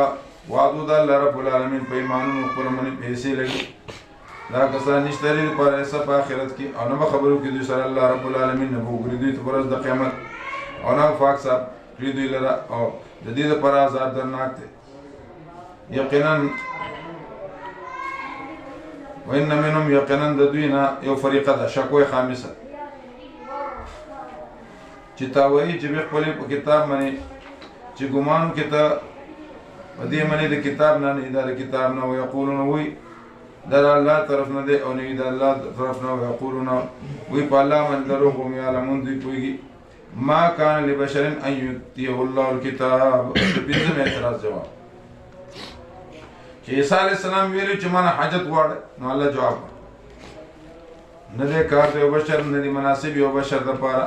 وعدو دا اللہ رب العالمین پا ایمانون مقبل منی پیسے لگی دا کسان نشتری پر ایسا پا آخرت کی او نبا خبرو کی دوی سر اللہ رب العالمین نبو گریدوی تبرز دا قیامت او نبا فاق صاحب گریدوی لرا او جدید پر آزاد درناک تے یقینا وإن منهم يقينا دوینا یو فریقه ده شکوی خامسه چې تاوی چې بخپلی په کتاب منی چې ګمان کې ته په دې منی د کتاب نه نه د کتاب نه ويقولون وی در الله طرف نه دی او نه د الله طرف نه ويقولون وی په الله من دروغ هم یعلمون دوی پوهیږي ما کان لبشر ان یؤتیه الله الکتاب. پنځم اعتراض جواب چې عیسی علیہ السلام ویلو چې مانا حاجت غواړي نو الله جواب نه دی کار دی بشر نه دی مناسب یو بشر د پاره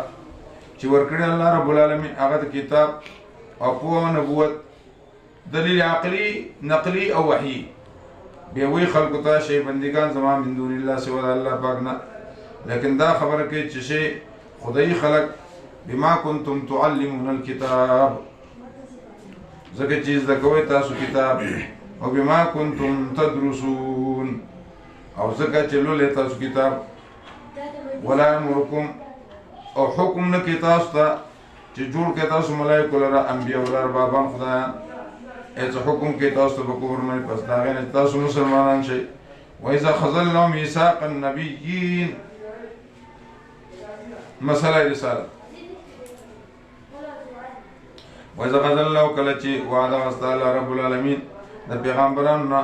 چې ورکړي الله رب العالمین هغه کتاب او په نبوت دلیل عقلی نقلی او وحی بیا وی خلق ته شی بندگان زما من دون الله سوا الله پاک نه. لیکن دا خبره کې چې شی خدای خلق بما کنتم تعلمون الكتاب زکه چیز د کوي تاسو کتاب او بما کنتم تدرسون او زکه چې لولې تاسو کتاب ولا امرکم او حکم نکی تاسو ته چې جوړ کې تاسو ملائکه لره انبیاء ولر بابان خدایان ایسا حکم کې تاسو ته بکور نه پس دا غنه تاسو مسلمانان شئ. وإذا خذلنا ميثاق النبيين مسألة رسالة وإذا خذلنا کله چې وعده واستاله رب العالمین د پیغمبرانو نه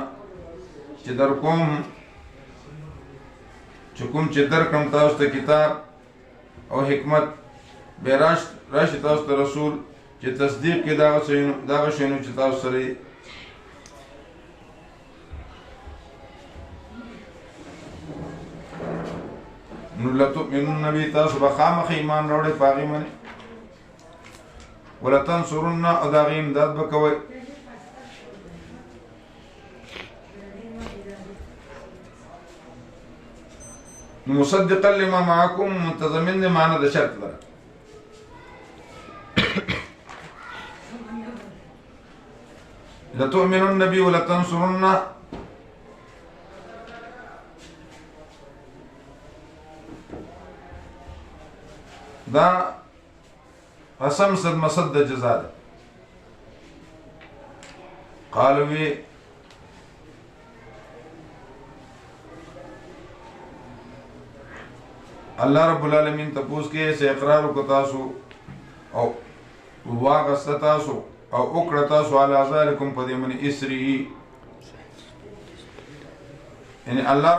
چې در کوم چې کوم چې در کوم تاسو ته کتاب او حکمت به راشي تاسو ته رسول چې تصدیق کې دا شینو چې تاسو سره نو لتؤمنون نبی تاسو به خامخ ایمان راوړئ په هغې باندې ولتنصرن او د هغې امداد به کوئ. مصدقا لما معكم منتظمين معنا ده شرط لره لتؤمنن بي ولتنصرن دا قسم صد مصد جزا ده. قالوا وی الله رب العالمین تپوس کې سے اقرار کو تاسو او واغست تاسو او اکړه تاسو علی ذالکم په دې من اسری یعنی الله